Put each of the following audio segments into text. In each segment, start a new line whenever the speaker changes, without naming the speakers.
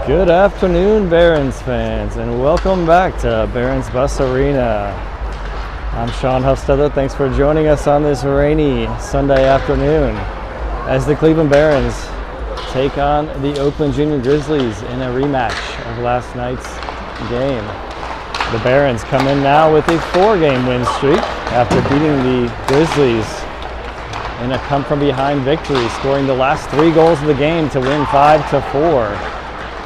Good afternoon, Barons fans, and welcome back to Barons Bus Arena. I'm Sean Hofstadter. Thanks for joining us on this rainy Sunday afternoon as the Cleveland Barons take on the Oakland Junior Grizzlies in a rematch of last night's game. The Barons come in now with a 4-game win streak after beating the Grizzlies in a come-from-behind victory, scoring the last 3 goals of the game to win 5-4.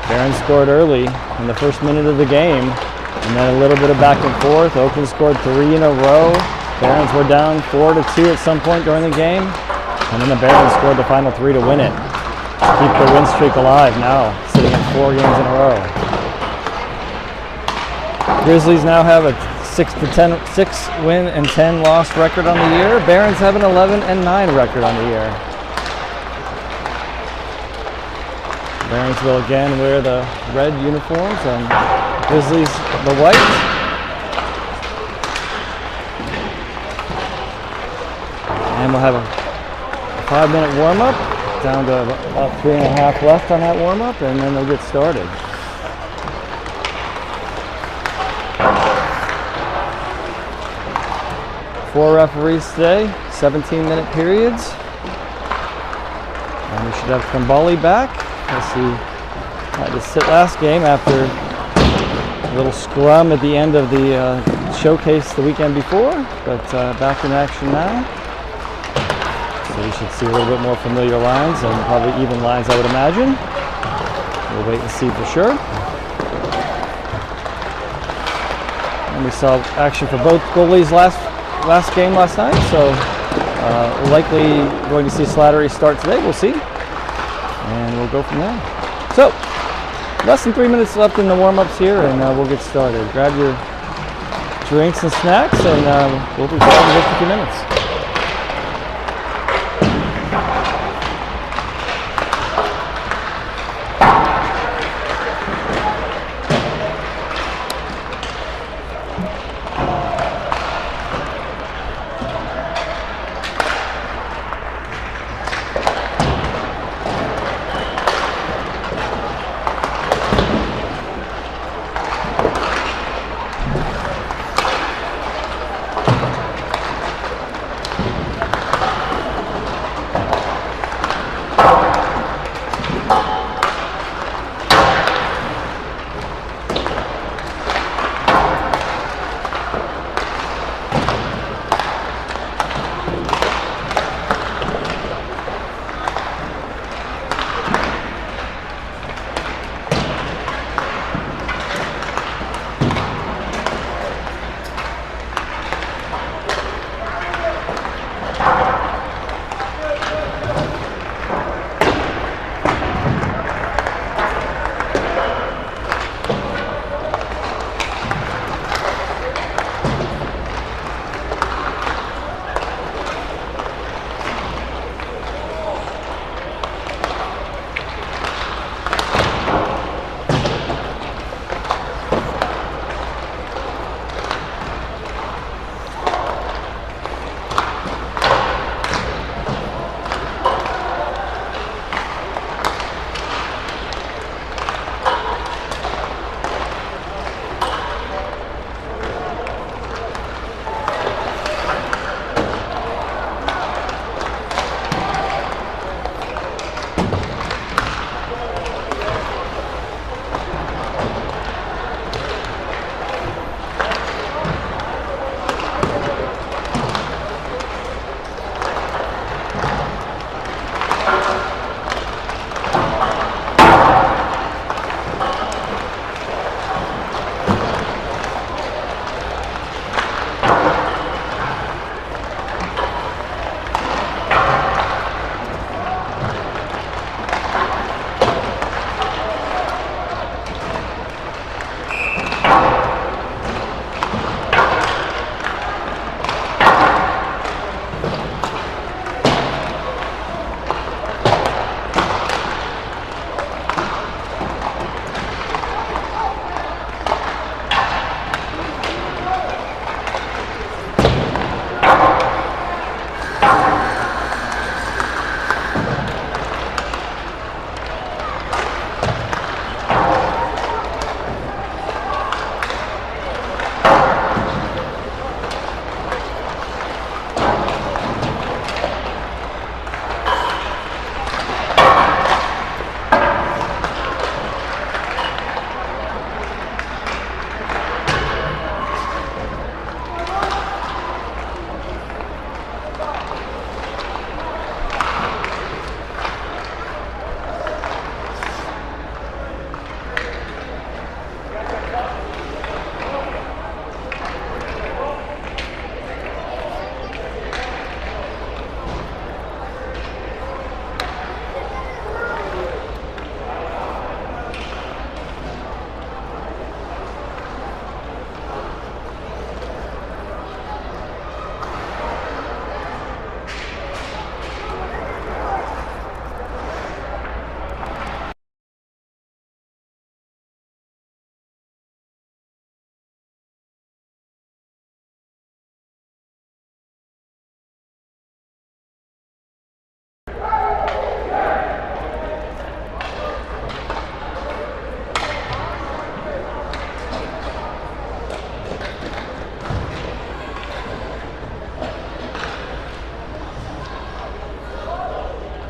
Barons scored early in the first minute of the game, and then a little bit of back and forth. Oakland scored 3 in a row. Barons were down 4-2 at some point during the game, and then the Barons scored the final 3 to win it. Keep the win streak alive now, sitting at 4 games in a row. Grizzlies now have a 6-win and 10-loss record on the year. Barons have an 11-9 record on the year. Barons will again wear the red uniforms and Grizzlies the white. And we'll have a 5-minute warm-up, down to about 3.5 left on that warm-up, and then they'll get started. Four referees today, 17-minute periods. And we should have Kambali back. Let's see, had to sit last game after a little scrum at the end of the showcase the weekend before, but back in action now. So we should see a little bit more familiar lines and probably even lines, I would imagine. We'll wait and see for sure. And we saw action for both goalies last game last night, so likely going to see Slattery start today. We'll see. and we'll go from there. So, less than 3 minutes left in the warm-ups here, and we'll get started. Grab your drinks and snacks, and we'll be back in just a few minutes.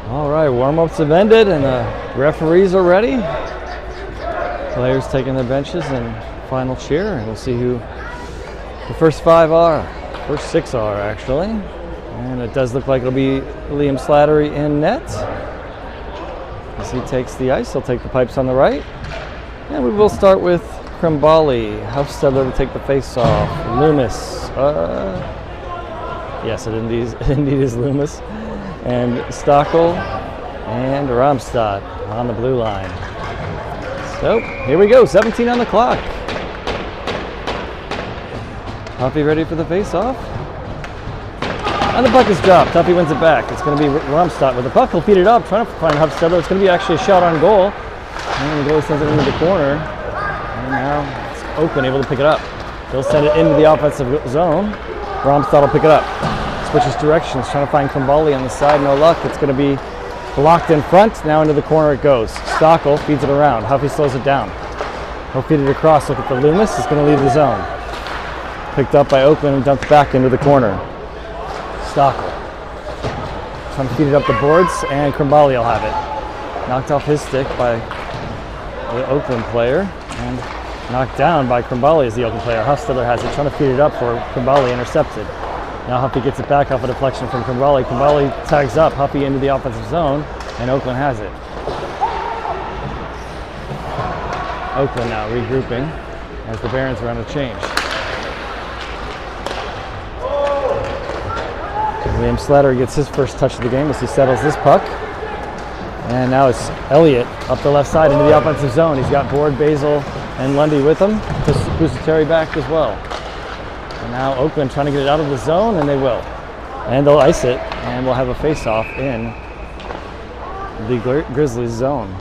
All right, warm-ups have ended and the referees are ready. Players taking their benches and final cheer, and we'll see who the first five are. First six are, actually. And it does look like it'll be Liam Slattery in net. As he takes the ice, he'll take the pipes on the right. And we will start with Krimbali. Hofstadler will take the face-off. Loomis. Yes, it indeed is Loomis. And Stockel and Ramstad on the blue line. So here we go, 17 on the clock. Tuffy ready for the face-off. And the puck is dropped. Tuffy wins it back. It's going to be Ramstad with the puck. He'll feed it up, trying to find Hofstadter. It's going to be actually a shot on goal. And the goalie sends it into the corner. And now it's Oakland able to pick it up. They'll send it into the offensive zone. Ramstad will pick it up. Switches directions, trying to find Krimbali on the side. No luck. It's going to be blocked in front. Now into the corner it goes. Stockel feeds it around. Huffy slows it down. He'll feed it across. Looking for Loomis. It's going to leave the zone. Picked up by Oakland and dumped back into the corner. Stockel trying to feed it up the boards, and Krimbali will have it. Knocked off his stick by the Oakland player, and knocked down by Krimbali as the Oakland player. Hofstadter has it, trying to feed it up for Krimbali, intercepted. Now Huffy gets it back off a deflection from Krimbali. Krimbali tags up, Huffy into the offensive zone, and Oakland has it. Oakland now regrouping as the Barons are on a change. Liam Slatter gets his first touch of the game as he settles this puck. And now it's Elliott up the left side into the offensive zone. He's got Board, Basil, and Lundy with him. Pusateri back as well. And now Oakland trying to get it out of the zone, and they will. And they'll ice it, and we'll have a face-off in the Grizzlies zone.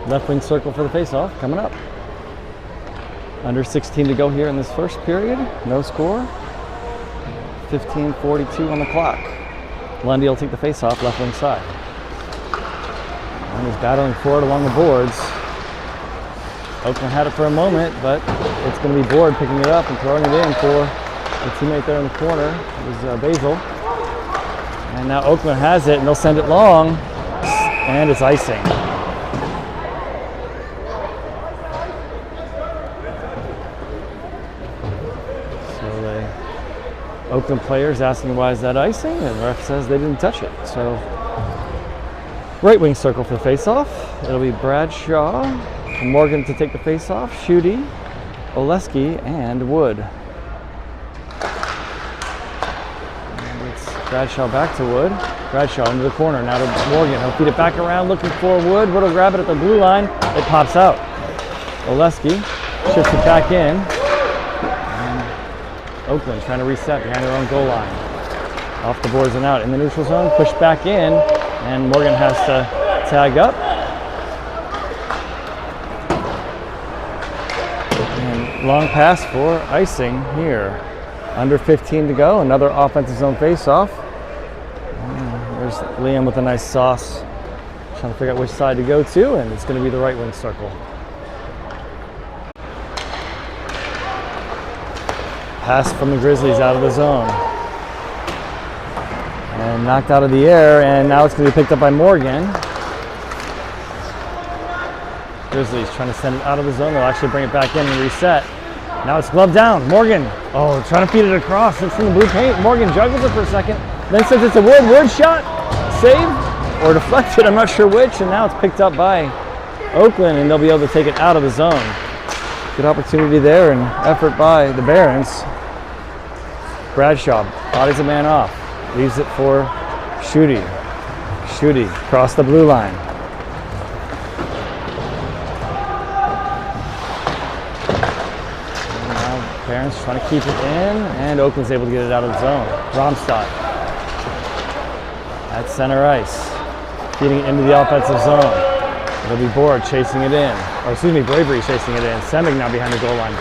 Left wing circle for the face-off coming up. Under 16 to go here in this first period. No score. 15:42 on the clock. Lundy will take the face-off left wing side. And he's battling forward along the boards. Oakland had it for a moment, but it's going to be Board picking it up and throwing it in for the teammate there in the corner. It was Basil. And now Oakland has it, and they'll send it long, and it's icing. Oakland players asking why is that icing, and the ref says they didn't touch it. So right wing circle for the face-off. It'll be Bradshaw, Morgan to take the face-off, Schutte, Oleski, and Wood. And it's Bradshaw back to Wood. Bradshaw into the corner, now to Morgan. He'll feed it back around looking for Wood. Wood will grab it at the blue line. It pops out. Oleski shifts it back in. Oakland trying to reset behind their own goal line. Off the boards and out. In the neutral zone, pushed back in, and Morgan has to tag up. And long pass for icing here. Under 15 to go, another offensive zone face-off. There's Liam with a nice sauce. Trying to figure out which side to go to, and it's going to be the right wing circle. Pass from the Grizzlies out of the zone. And knocked out of the air, and now it's going to be picked up by Morgan. Grizzlies trying to send it out of the zone. They'll actually bring it back in and reset. Now it's glove down. Morgan, trying to feed it across. It's in the blue paint. Morgan juggles it for a second. Then says it's a Wood shot. Save or deflected, I'm not sure which. And now it's picked up by Oakland, and they'll be able to take it out of the zone. Good opportunity there and effort by the Barons. Bradshaw bodies a man off. Leaves it for Schutte. Schutte across the blue line. And now Barons trying to keep it in, and Oakland's able to get it out of the zone. Ramstad at center ice. Feeding it into the offensive zone. It'll be Board chasing it in. Bravery chasing it in. Semig now behind the goal line.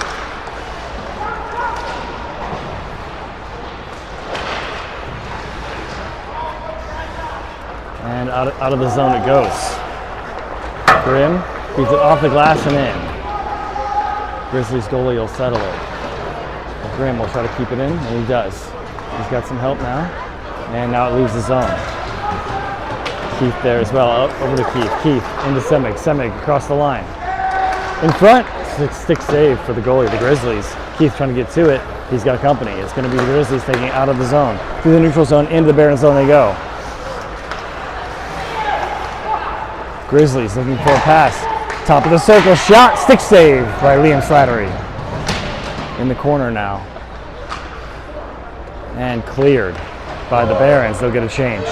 And out of the zone it goes. Grimm feeds it off the glass and in. Grizzlies goalie will settle it. Grimm will try to keep it in, and he does. He's got some help now. And now it leaves the zone. Keith there as well, over to Keith. Keith into Semig. Semig across the line. In front, stick save for the goalie, the Grizzlies. Keith trying to get to it. He's got company. It's going to be the Grizzlies taking it out of the zone. Through the neutral zone, into the Baron zone they go. Grizzlies looking for a pass. Top of the circle, shot, stick save by Liam Slattery. In the corner now. and cleared by the Barons. They'll get a change.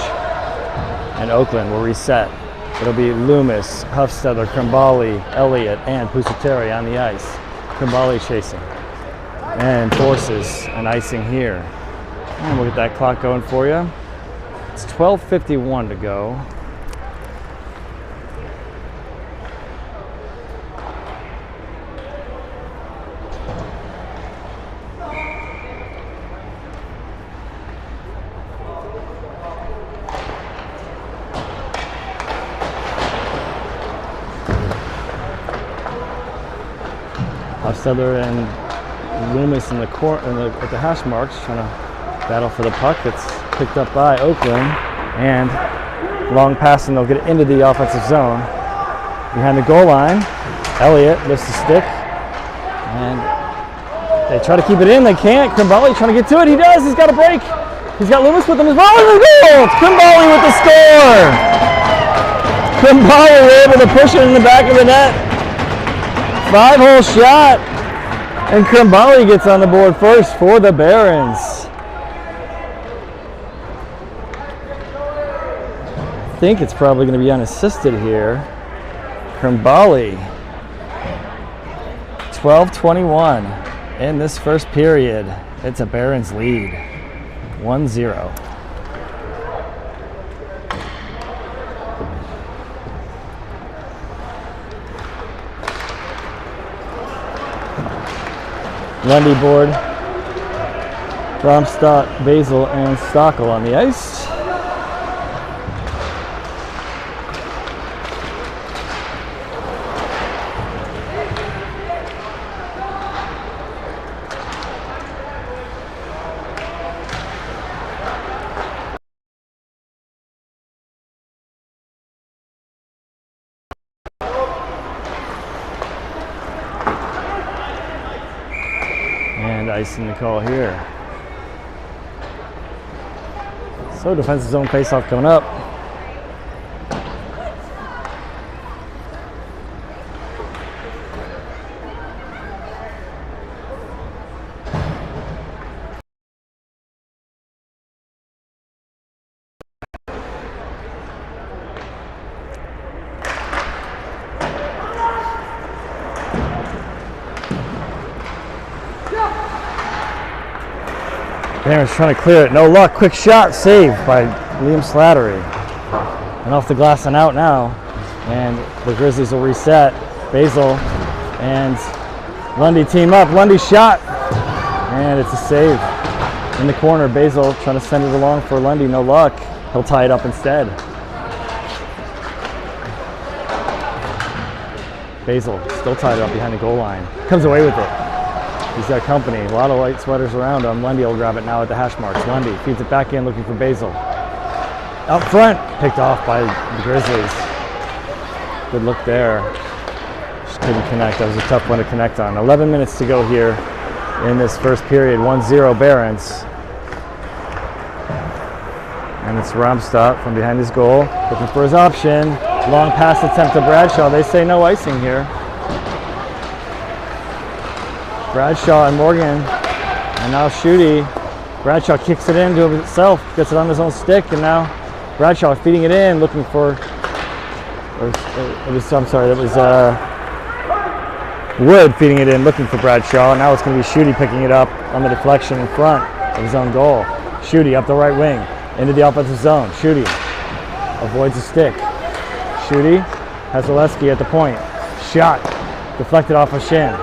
And Oakland will reset. It'll be Loomis, Hufstedler, Krimbali, Elliott, and Pusateri on the ice. Krimbali chasing. And forces an icing here. And we'll get that clock going for you. It's 12:51 to go. Hufstedler and Loomis in the court at the hash marks, trying to battle for the puck. It's picked up by Oakland, and long pass, and they'll get it into the offensive zone. Behind the goal line, Elliott lifts the stick, and they try to keep it in. They can't. Krimbali trying to get to it. He does. He's got a break. He's got Loomis with him as well. And the goal! Krimbali with the score. Krimbali able to push it in the back of the net. 5-hole shot, and Krimbali gets on the board first for the Barons. I think it's probably going to be unassisted here. Krimbali, 12:21 in this first period. It's a Barons lead, 1-0. Lundy board, Romstock, Basil, and Stockel on the ice. And icing the call here. So defensive zone faceoff coming up. Barons trying to clear it, no luck. Quick shot, saved by Liam Slattery. And off the glass and out now. And the Grizzlies will reset. Basil and Lundy team up. Lundy shot, and it's a save in the corner. Basil trying to send it along for Lundy, no luck. He'll tie it up instead. Basil still tied it up behind the goal line. Comes away with it. He's got company. A lot of light sweaters around him. Lundy will grab it now at the hash marks. Lundy feeds it back in, looking for Basil. Out front, picked off by the Grizzlies. Good look there. Just couldn't connect. That was a tough one to connect on. 11 minutes to go here in this first period. 1-0 Barons. And it's Romstock from behind his goal, looking for his option. Long pass attempt to Bradshaw. They say no icing here. Bradshaw and Morgan, and now Schutte. Bradshaw kicks it into himself, gets it on his own stick, and now Bradshaw feeding it in, looking for, that was Wood feeding it in, looking for Bradshaw. Now it's going to be Schutte picking it up on the deflection in front of his own goal. Schutte up the right wing, into the offensive zone. Schutte avoids the stick. Schutte has Zaleski at the point. Shot, deflected off of Shin.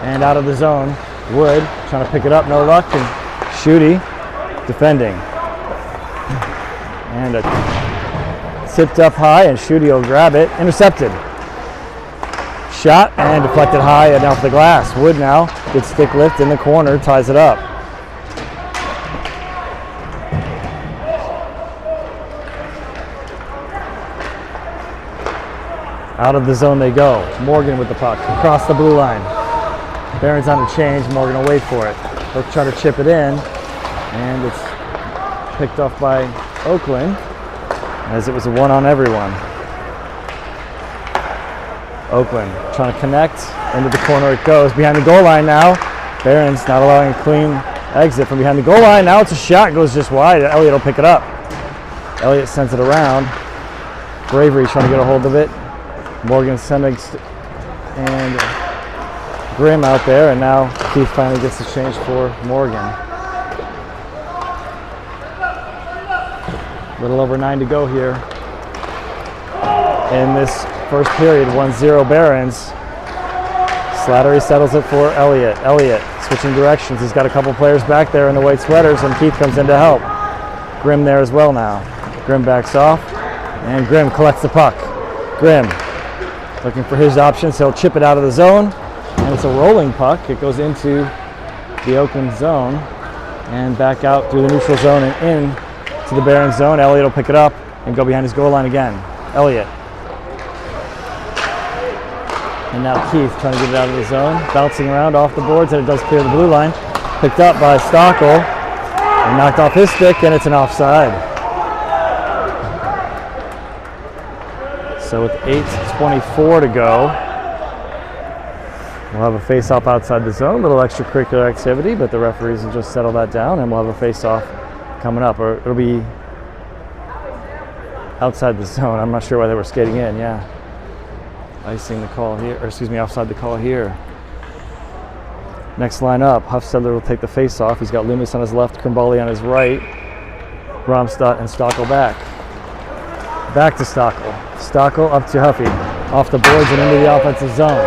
And out of the zone, Wood trying to pick it up, no luck, and Schutte defending. And tipped up high, and Schutte will grab it, intercepted. Shot and deflected high and off the glass. Wood now, good stick lift in the corner, ties it up. Out of the zone they go. Morgan with the puck across the blue line. Barons on the change. Morgan will wait for it. He'll try to chip it in, and it's picked off by Oakland, as it was a one on everyone. Oakland trying to connect into the corner. It goes behind the goal line now. Barons not allowing a clean exit from behind the goal line. Now it's a shot, goes just wide. Elliott will pick it up. Elliott sends it around. Bravery trying to get a hold of it. Morgan sending and Grimm out there, and now Keith finally gets the change for Morgan. A little over 9 to go here in this first period. 1-0 Barons. Slattery settles it for Elliott. Elliott switching directions. He's got a couple players back there in the white sweaters, and Keith comes in to help. Grimm there as well now. Grimm backs off, and Grimm collects the puck. Grimm looking for his options. He'll chip it out of the zone, and it's a rolling puck. It goes into the Oakland zone and back out through the neutral zone and in to the Barons zone. Elliott will pick it up and go behind his goal line again. Elliott. And now Keith trying to get it out of the zone, bouncing around off the boards, and it does clear the blue line. Picked up by Stockel and knocked off his stick, and it's an offside. So with 8:24 to go, we'll have a face-off outside the zone. A little extracurricular activity, but the referees will just settle that down, and we'll have a face-off coming up. Or it'll be outside the zone. I'm not sure why they were skating in, yeah. Icing the call here, or excuse me, offside the call here. Next line up, Huffstedler will take the face-off. He's got Loomis on his left, Krimbali on his right. Romstad and Stockel back. Back to Stockel. Stockel up to Huffy. Off the boards and into the offensive zone.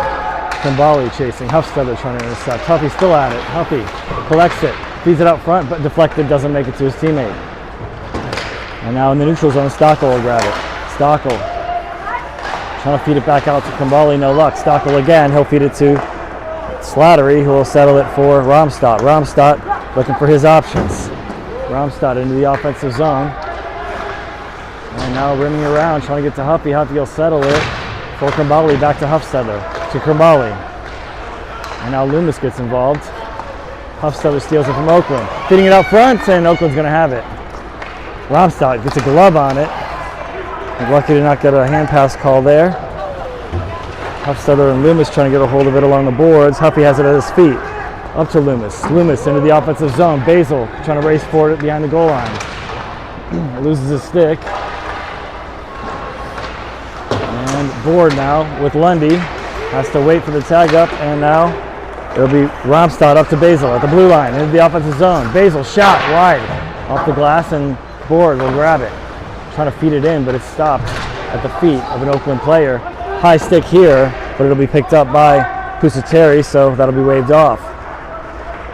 Krimbali chasing. Huffstedler trying to intercept. Huffy still at it. Huffy collects it. Feeds it out front, but deflected, doesn't make it to his teammate. And now in the neutral zone, Stockel will grab it. Stockel trying to feed it back out to Krimbali, no luck. Stockel again, he'll feed it to Slattery, who will settle it for Romstad. Romstad looking for his options. Romstad into the offensive zone. And now rimming around, trying to get to Huffy. Huffy will settle it for Krimbali, back to Huffstedler, to Krimbali. And now Loomis gets involved. Huffstedler steals it from Oakland. Feeding it out front, and Oakland's going to have it. Romstad gets a glove on it. Lucky to not get a hand pass call there. Huffstedler and Loomis trying to get a hold of it along the boards. Huffy has it at his feet. Up to Loomis. Loomis into the offensive zone. Basil trying to race for it behind the goal line. Loses his stick. And Board now with Lundy. Has to wait for the tag up, and now it'll be Romstad up to Basil at the blue line into the offensive zone. Basil shot wide off the glass, and Board will grab it. Trying to feed it in, but it's stopped at the feet of an Oakland player. High stick here, but it'll be picked up by Pusateri, so that'll be waved off.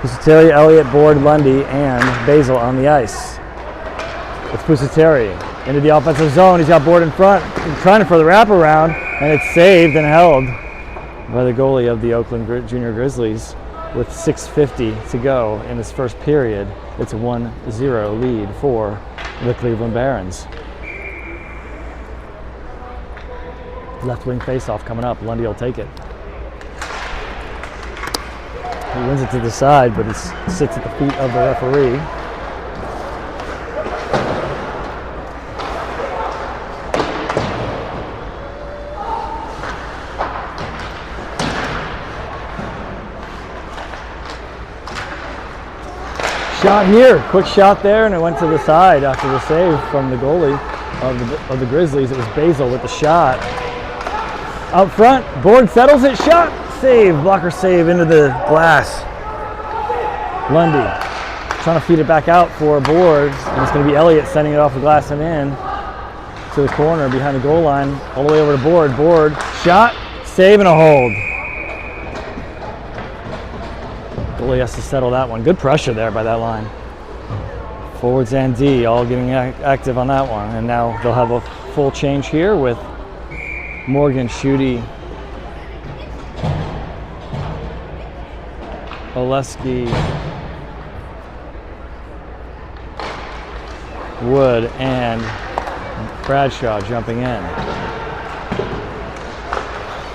Pusateri, Elliott, Board, Lundy, and Basil on the ice. It's Pusateri into the offensive zone. He's got Board in front, trying for the wraparound, and it's saved and held by the goalie of the Oakland Junior Grizzlies with 6:50 to go in this first period. It's a 1-0 lead for the Cleveland Barons. Left wing face-off coming up. Lundy will take it. He wins it to the side, but it sits at the feet of the referee. Shot here, quick shot there, and it went to the side after the save from the goalie of the Grizzlies. It was Basil with the shot. Out front, Board settles it, shot, save, blocker save into the glass. Lundy trying to feed it back out for Board, and it's going to be Elliott sending it off the glass and in to the corner behind the goal line, all the way over to Board. Board, shot, save, and a hold. Goalie has to settle that one. Good pressure there by that line. Forwards and D all getting active on that one, and now they'll have a full change here with Morgan, Schutte, Oleski, Wood, and Bradshaw jumping in.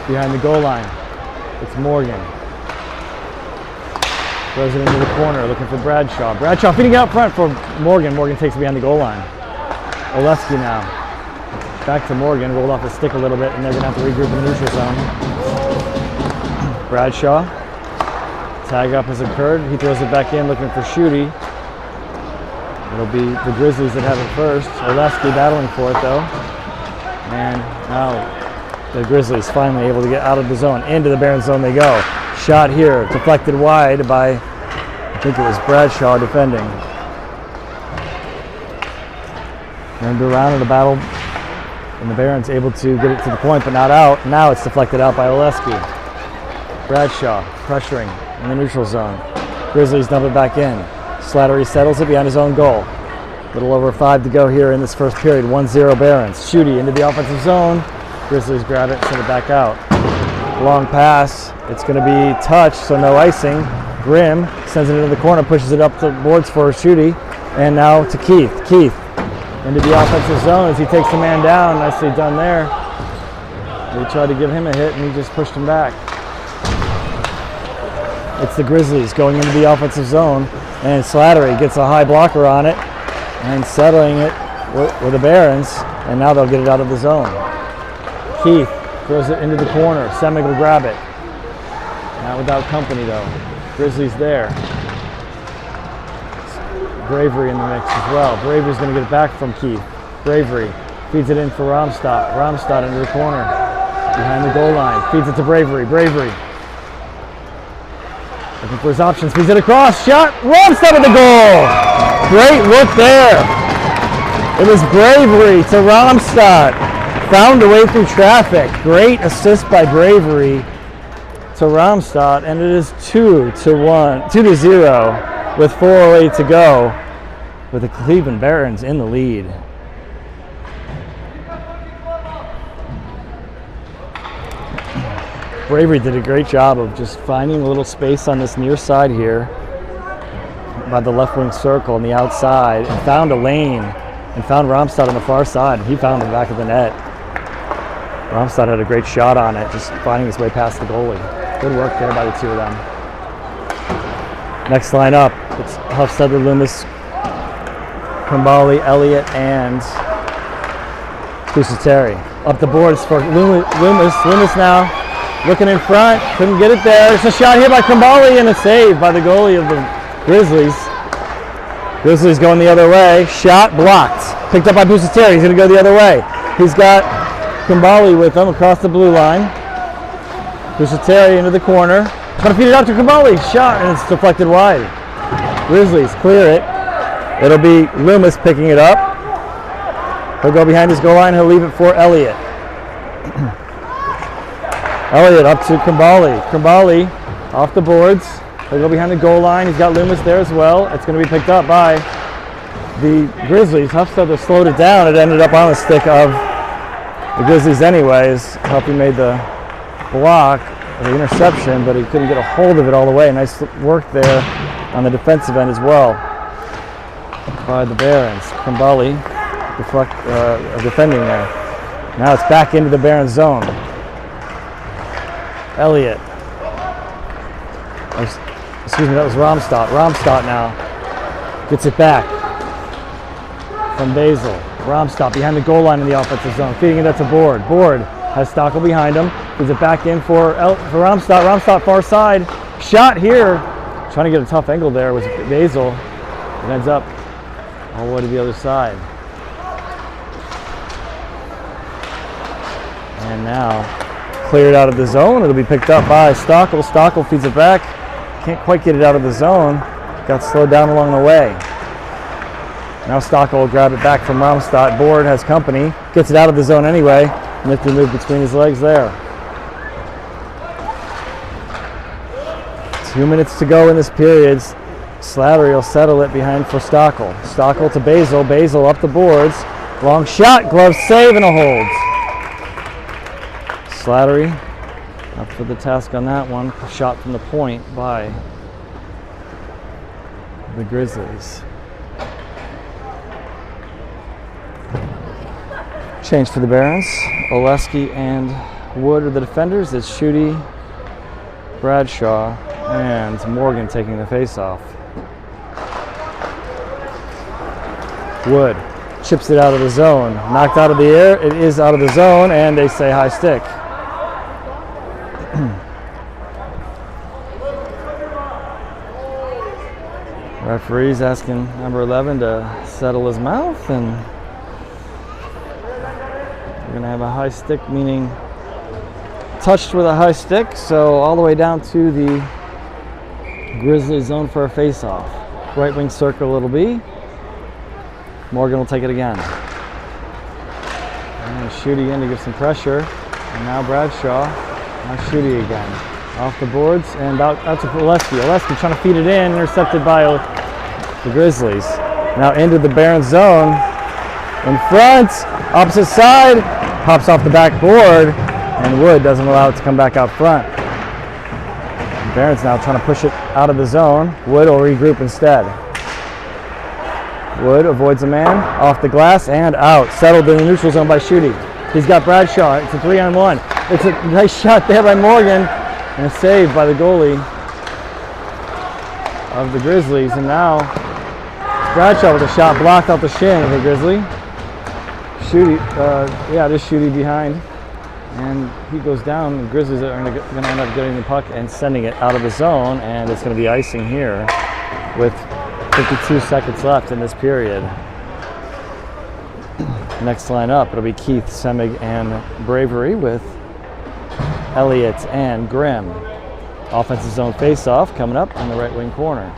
Behind the goal line, it's Morgan. Throws it into the corner, looking for Bradshaw. Bradshaw feeding out front for Morgan. Morgan takes it behind the goal line. Oleski now. Back to Morgan, rolled off the stick a little bit, and they're going to have to regroup in the neutral zone. Bradshaw Tag up has occurred. He throws it back in looking for Shooty. It'll be the Grizzlies that have it first. Oleski battling for it though. And now the Grizzlies finally able to get out of the zone. Into the Barons zone they go. Shot here, deflected wide by, I think it was Bradshaw defending. Turned around in the battle, and the Barons able to get it to the point, but not out. Now it's deflected out by Oleski. Bradshaw pressuring in the neutral zone. Grizzlies dump it back in. Slattery settles it behind his own goal. A little over 5 to go here in this first period. 1-0 Barons. Shooty into the offensive zone. Grizzlies grab it and send it back out. Long pass. It's going to be touched, so no icing. Grimm sends it into the corner, pushes it up the boards for Shooty, and now to Keith. Keith into the offensive zone as he takes the man down. Nicely done there. They tried to give him a hit, and he just pushed him back. It's the Grizzlies going into the offensive zone, and Slattery gets a high blocker on it and settling it with the Barons, and now they'll get it out of the zone. Keith throws it into the corner. Semig will grab it. Not without company though. Grizzlies there. Bravery in the mix as well. Bravery's going to get it back from Keith. Bravery feeds it in for Romstad. Romstad into the corner behind the goal line. Feeds it to Bravery. Bravery looking for his options. Feeds it across. Shot. Romstad with the goal. Great work there. It was Bravery to Romstad. Found a way through traffic. Great assist by Bravery to Romstad, and it is 2-0 with 4:08 to go, with the Cleveland Barons in the lead. Bravery did a great job of just finding a little space on this near side here by the left wing circle on the outside, and found a lane and found Romstad on the far side. He found the back of the net. Romstad had a great shot on it, just finding his way past the goalie. Good work there by the two of them. Next line up, it's Huffstetter, Loomis, Kambali, Elliott, and Pusateri. Up the boards for Loomis. Loomis now looking in front, couldn't get it there. It's a shot here by Kambali and a save by the goalie of the Grizzlies. Grizzlies going the other way. Shot blocked. Picked up by Pusateri. He's going to go the other way. He's got Kambali with him across the blue line. Pusateri into the corner. Going to feed it out to Kambali. Shot, and it's deflected wide. Grizzlies clear it. It'll be Loomis picking it up. He'll go behind his goal line. He'll leave it for Elliott. Elliott up to Kambali. Kambali off the boards. He'll go behind the goal line. He's got Loomis there as well. It's going to be picked up by the Grizzlies. Huffstetter slowed it down. It ended up on the stick of the Grizzlies anyways. Huffy made the block, the interception, but he couldn't get a hold of it all the way. Nice work there on the defensive end as well by the Barons. Kambali defending there. Now it's back into the Barons zone. Elliott. Excuse me, that was Romstad. Romstad now gets it back from Basil. Romstad behind the goal line in the offensive zone, feeding it up to Board. Board has Stockel behind him. Feeds it back in for Romstad. Romstad far side. Shot here. Trying to get a tough angle there was Basil. It ends up all the way to the other side. And now cleared out of the zone. It'll be picked up by Stockel. Stockel feeds it back. Can't quite get it out of the zone. Got slowed down along the way. Now Stockel will grab it back from Romstad. Board has company. Gets it out of the zone anyway. Nifty move between his legs there. 2 minutes to go in this period. Slattery will settle it behind for Stockel. Stockel to Basil. Basil up the boards. Long shot. Glove save and a hold. Slattery up for the task on that one. Shot from the point by the Grizzlies. Change for the Barons. Oleski and Wood are the defenders. It's Shooty, Bradshaw, and Morgan taking the face-off. Wood chips it out of the zone. Knocked out of the air. It is out of the zone, and they say high stick. Referee's asking number 11 to settle his mouth, and we're going to have a high stick, meaning touched with a high stick, so all the way down to the Grizzlies zone for a face-off. Right wing circle it'll be. Morgan will take it again. And Schutte in to give some pressure. And now Bradshaw. Now Schutte again. Off the boards and out to Oleski. Oleski trying to feed it in, intercepted by the Grizzlies. Now into the Barons zone. In front, opposite side, pops off the backboard, and Wood doesn't allow it to come back out front. Barons now trying to push it out of the zone. Wood will regroup instead. Wood avoids a man, off the glass and out. Settled in the neutral zone by Schutte. He's got Bradshaw. It's a 3-on-1. It's a nice shot there by Morgan and a save by the goalie of the Grizzlies. And now Bradshaw with a shot blocked out the shin of the Grizzly. Schutte, this Schutte behind. And he goes down. The Grizzlies are going to end up getting the puck and sending it out of the zone, and it's going to be icing here with 52 seconds left in this period. Next line up, it'll be Keith, Semig, and Bravery with Elliott and Grimm. Offensive zone face-off coming up on the right wing corner.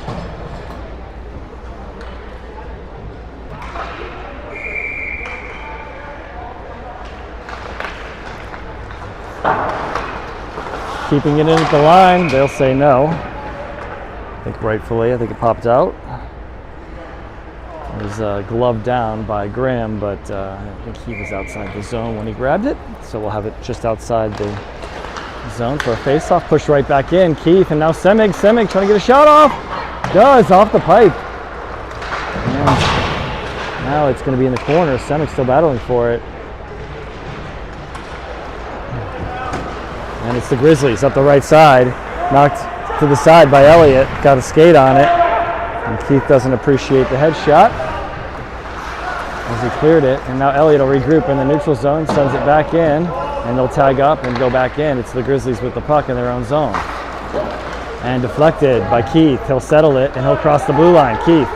Keeping it in at the line, they'll say no. I think rightfully, I think it popped out. It was gloved down by Grimm, but I think he was outside the zone when he grabbed it. So we'll have it just outside the zone for a face-off. Pushed right back in, Keith, and now Semig. Semig trying to get a shot off. Does, off the pipe. And now it's going to be in the corner. Semig still battling for it. And it's the Grizzlies up the right side. Knocked to the side by Elliott. Got a skate on it. And Keith doesn't appreciate the headshot as he cleared it. And now Elliott will regroup in the neutral zone, sends it back in, and they'll tag up and go back in. It's the Grizzlies with the puck in their own zone. And deflected by Keith. He'll settle it, and he'll cross the blue line. Keith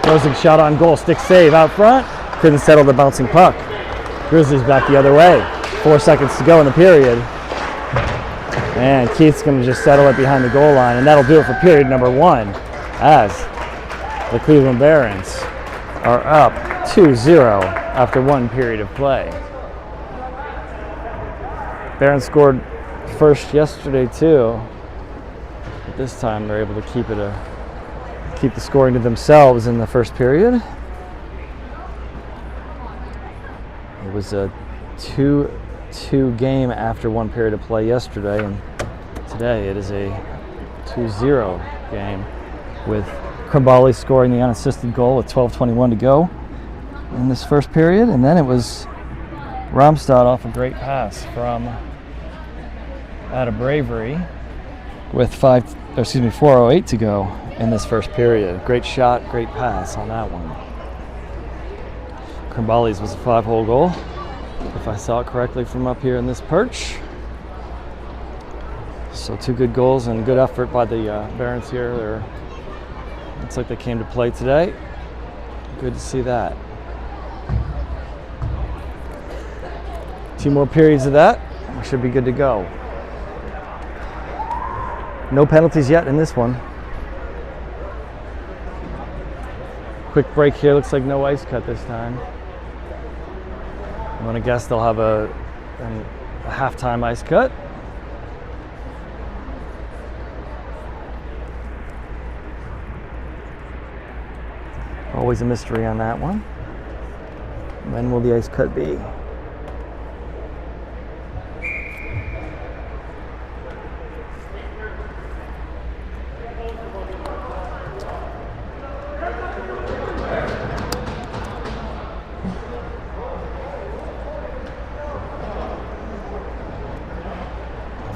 throws a shot on goal. Stick save out front. Couldn't settle the bouncing puck. Grizzlies back the other way. 4 seconds to go in the period. And Keith's going to just settle it behind the goal line, and that'll do it for period number 1 as the Cleveland Barons are up 2-0 after 1 period of play. Barons scored first yesterday too, but this time they're able to keep the scoring to themselves in the first period. It was a 2-2 game after 1 period of play yesterday, and today it is a 2-0 game with Krambali scoring the unassisted goal with 12:21 to go in this first period, and then it was Romstad off a great pass from out of Bravery with 4:08 to go in this first period. Great shot, great pass on that one. Krambali's was a 5-hole goal, if I saw it correctly from up here in this perch. So 2 good goals and good effort by the Barons here. Looks like they came to play today. Good to see that. 2 more periods of that. We should be good to go. No penalties yet in this one. Quick break here. Looks like no ice cut this time. I'm going to guess they'll have a halftime ice cut. Always a mystery on that one. When will the ice cut be?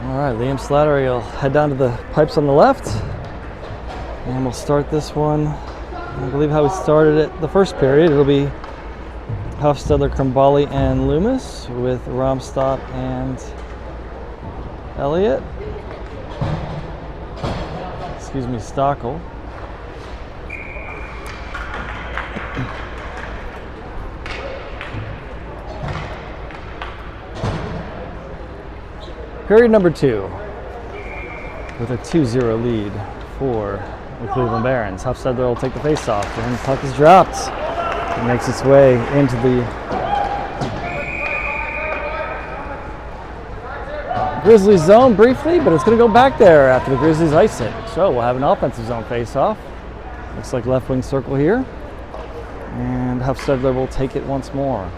All right, Liam Slattery will head down to the pipes on the left, and we'll start this one. I believe how we started it the first period. It'll be Hofstadler, Krambali, and Loomis with Romstad and Elliott. Stockel. Period number 2 with a 2-0 lead for the Cleveland Barons. Hofstadter will take the face-off, and the puck is dropped. It makes its way into the Grizzlies zone briefly, but it's going to go back there after the Grizzlies ice it. So we'll have an offensive zone face-off. Looks like left wing circle here. And Hofstadter will take it once more.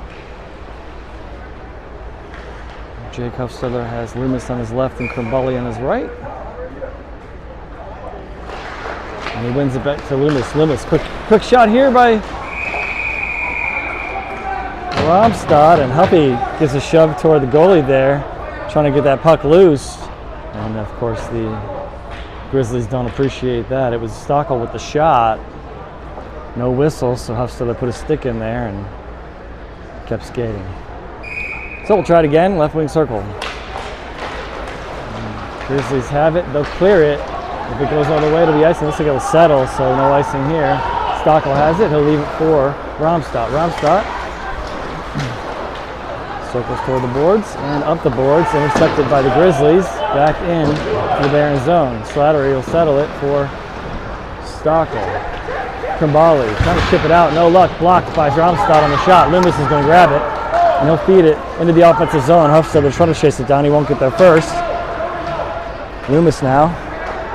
Jake Hofstadter has Loomis on his left and Krimbali on his right. And he wins it back to Loomis. Loomis, quick shot here by Romstad, and Huffy gives a shove toward the goalie there, trying to get that puck loose. And of course the Grizzlies don't appreciate that. It was Stockel with the shot. No whistle, so Hofstadter put a stick in there and kept skating. So we'll try it again, left wing circle. Grizzlies have it, they'll clear it. If it goes all the way, it'll be icing. Looks like it'll settle, so no icing here. Stockel has it, he'll leave it for Romstad. Romstad circles toward the boards and up the boards, intercepted by the Grizzlies. Back in the Baron zone. Slattery will settle it for Stockel. Krimbali trying to chip it out, no luck, blocked by Romstad on the shot. Loomis is going to grab it, and he'll feed it into the offensive zone. Hofstadter trying to chase it down, he won't get there first. Loomis now,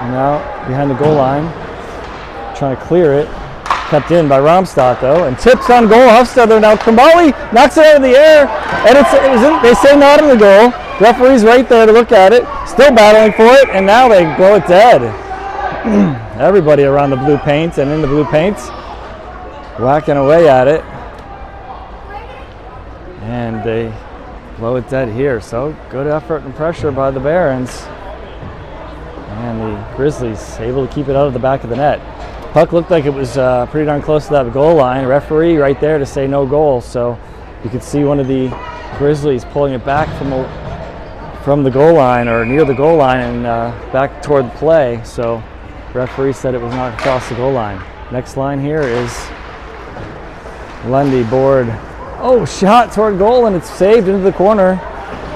and now behind the goal line, trying to clear it. Kept in by Romstad though, and tips on goal. Hofstadter now, Krimbali knocks it out of the air, and they say not in the goal. Referee's right there to look at it, still battling for it, and now they blow it dead. Everybody around the blue paint and in the blue paints whacking away at it, and they blow it dead here. So good effort and pressure by the Barons, and the Grizzlies able to keep it out of the back of the net. Puck looked like it was pretty darn close to that goal line. Referee right there to say no goal, so you could see one of the Grizzlies pulling it back from the goal line, or near the goal line, and back toward the play. So referee said it was not across the goal line. Next line here is Lundy, board. Oh, shot toward goal, and it's saved into the corner.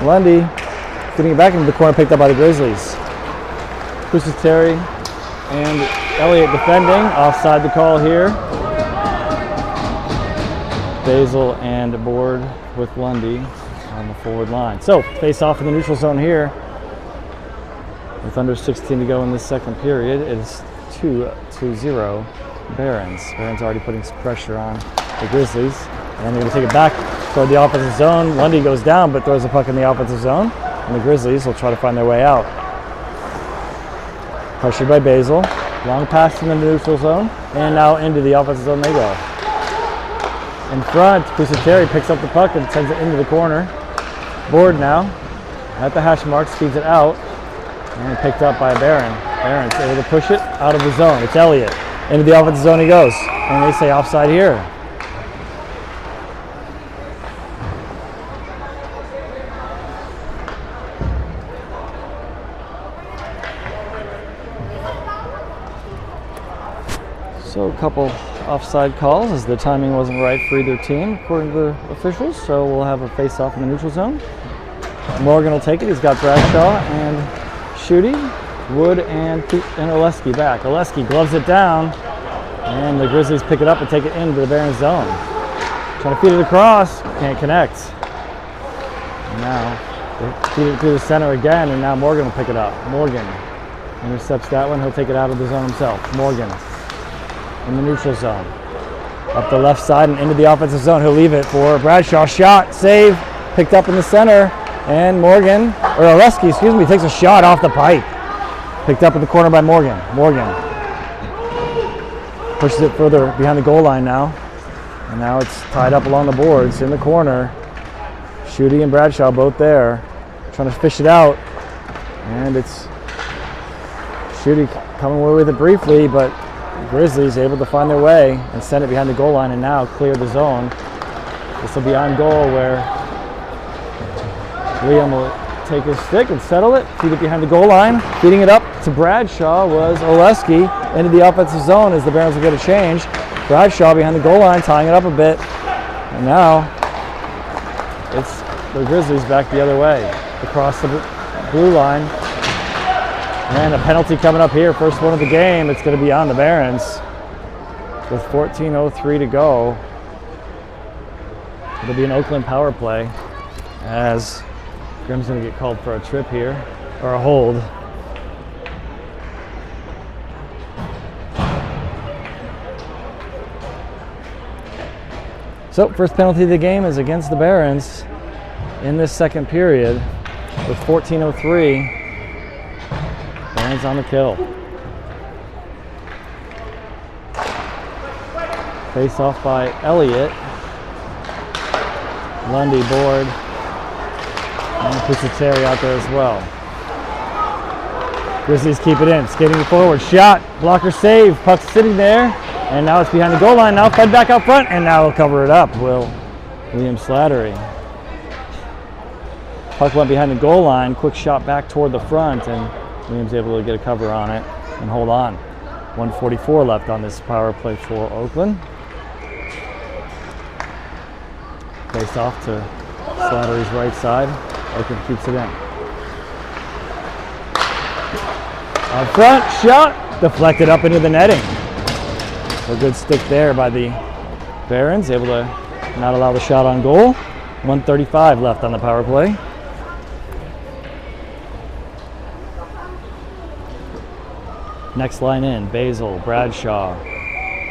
Lundy getting it back into the corner, picked up by the Grizzlies. Terry and Elliott defending, offside the call here. Basil and board with Lundy on the forward line. So face off in the neutral zone here. With under 16 to go in this second period, it is 2-0 Barons. Barons already putting some pressure on the Grizzlies. And they're going to take it back toward the offensive zone. Lundy goes down but throws the puck in the offensive zone. And the Grizzlies will try to find their way out. Pressured by Basil. Long pass in the neutral zone. And now into the offensive zone they go. In front, Terry picks up the puck and sends it into the corner. Board now at the hash mark, speeds it out. And picked up by Barron. Barron's able to push it out of the zone. It's Elliott. Into the offensive zone he goes. And they say offside here. So a couple offside calls as the timing wasn't right for either team according to the officials. So we'll have a face-off in the neutral zone. Morgan will take it. He's got Bradshaw and Schutte, Wood, and Oleski back. Oleski gloves it down, and the Grizzlies pick it up and take it into the Barons zone. Trying to feed it across, can't connect. And now they feed it through the center again, and now Morgan will pick it up. Morgan intercepts that one. He'll take it out of the zone himself. Morgan in the neutral zone. Up the left side and into the offensive zone. He'll leave it for Bradshaw. Shot, save, picked up in the center. And Morgan, or Oleski, excuse me, takes a shot off the pipe. Picked up in the corner by Morgan. Morgan pushes it further behind the goal line now. And now it's tied up along the boards in the corner. Schutte and Bradshaw both there, trying to fish it out. And it's Schutte coming away with it briefly, but the Grizzlies able to find their way and send it behind the goal line and now clear the zone. This will be on goal where Liam will take his stick and settle it, feed it behind the goal line. Feeding it up to Bradshaw was Oleski into the offensive zone as the Barons will get a change. Bradshaw behind the goal line, tying it up a bit. And now it's the Grizzlies back the other way, across the blue line. And a penalty coming up here, first one of the game. It's going to be on the Barons with 14:03 to go. It'll be an Oakland power play as Grim's going to get called for a trip here, or a hold. So first penalty of the game is against the Barons in this second period with 14:03. Barons on the kill. Face off by Elliott. Lundy board. And Pusateri out there as well. Grizzlies keep it in. Skating forward. Shot. Blocker save. Puck sitting there. And now it's behind the goal line. Now fed back out front. And now he'll cover it up. William Slattery. Puck went behind the goal line. Quick shot back toward the front. And Williams able to get a cover on it and hold on. 1:44 left on this power play for Oakland. Face off to Slattery's right side. Oakland keeps it in. Out front, shot, deflected up into the netting. A good stick there by the Barons, able to not allow the shot on goal. 1:35 left on the power play. Next line in, Basil, Bradshaw,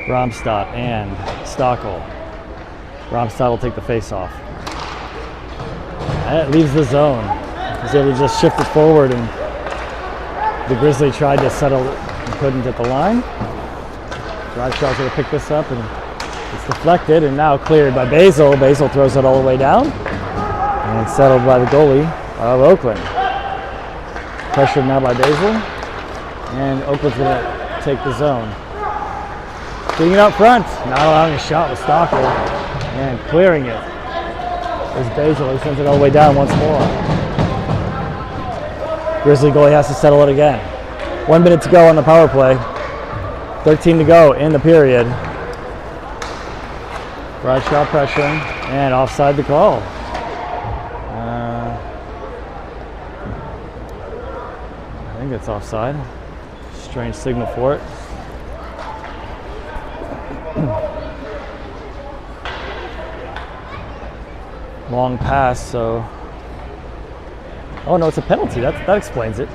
Romstad, and Stockel. Romstad will take the face-off. And it leaves the zone. He's able to just shift it forward, and the Grizzly tried to settle it and couldn't at the line. Bradshaw's going to pick this up, and it's deflected and now cleared by Basil. Basil throws it all the way down, and it's settled by the goalie of Oakland. Pressured now by Basil. And Oakland's going to take the zone. Getting it out front, not allowing a shot with Stockel, and clearing it is Basil. He sends it all the way down once more. Grizzly goalie has to settle it again. 1 minute to go on the power play. 13 to go in the period. Bradshaw pressuring, and offside the call. I think it's offside. Strange signal for it. Long pass, so. Oh no, it's a penalty. That explains it.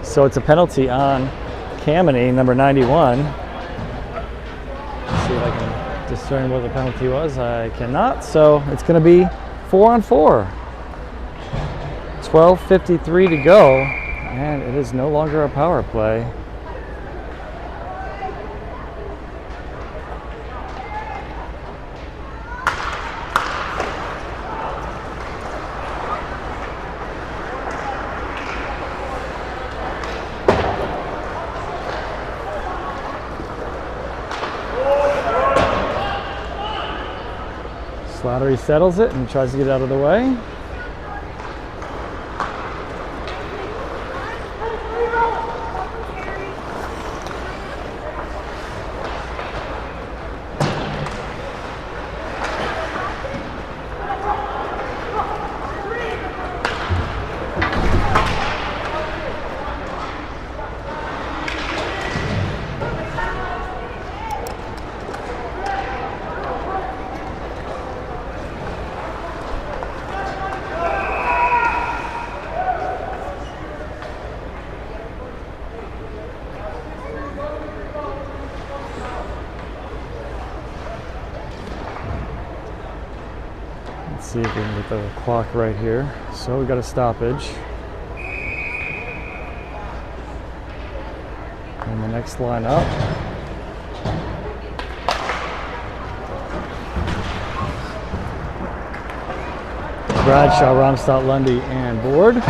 So it's a penalty on Kameny, number 91. Let's see if I can discern what the penalty was. I cannot. So it's going to be 4-on-4. 12:53 to go, and it is no longer a power play. Slattery settles it and tries to get out of the way. Let's see if we can get the clock right here. So we got a stoppage. And the next line up. Bradshaw, Romstad, Lundy, and Board.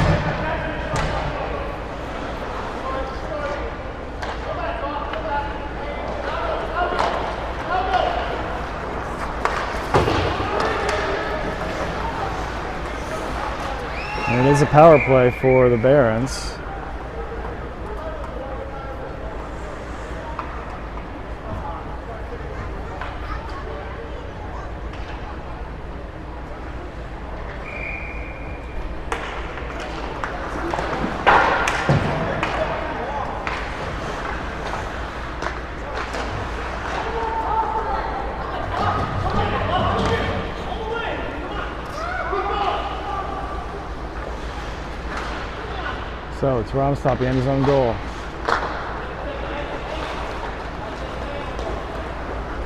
And it is a power play for the Barons. So it's Romstad behind his own goal.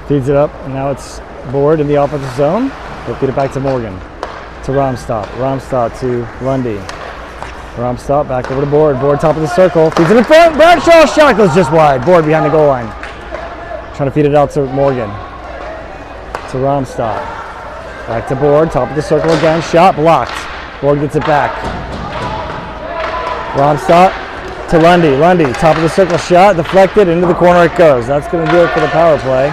Feeds it up, and now it's Board in the offensive zone. He'll feed it back to Morgan. To Romstad. Romstad to Lundy. Romstad back over to Board. Board top of the circle. Feeds it in front. Bradshaw shot goes just wide. Board behind the goal line. Trying to feed it out to Morgan. To Romstad. Back to Board. Top of the circle again. Shot blocked. Board gets it back. Romstad to Lundy. Lundy. Top of the circle shot. Deflected. Into the corner it goes. That's going to do it for the power play.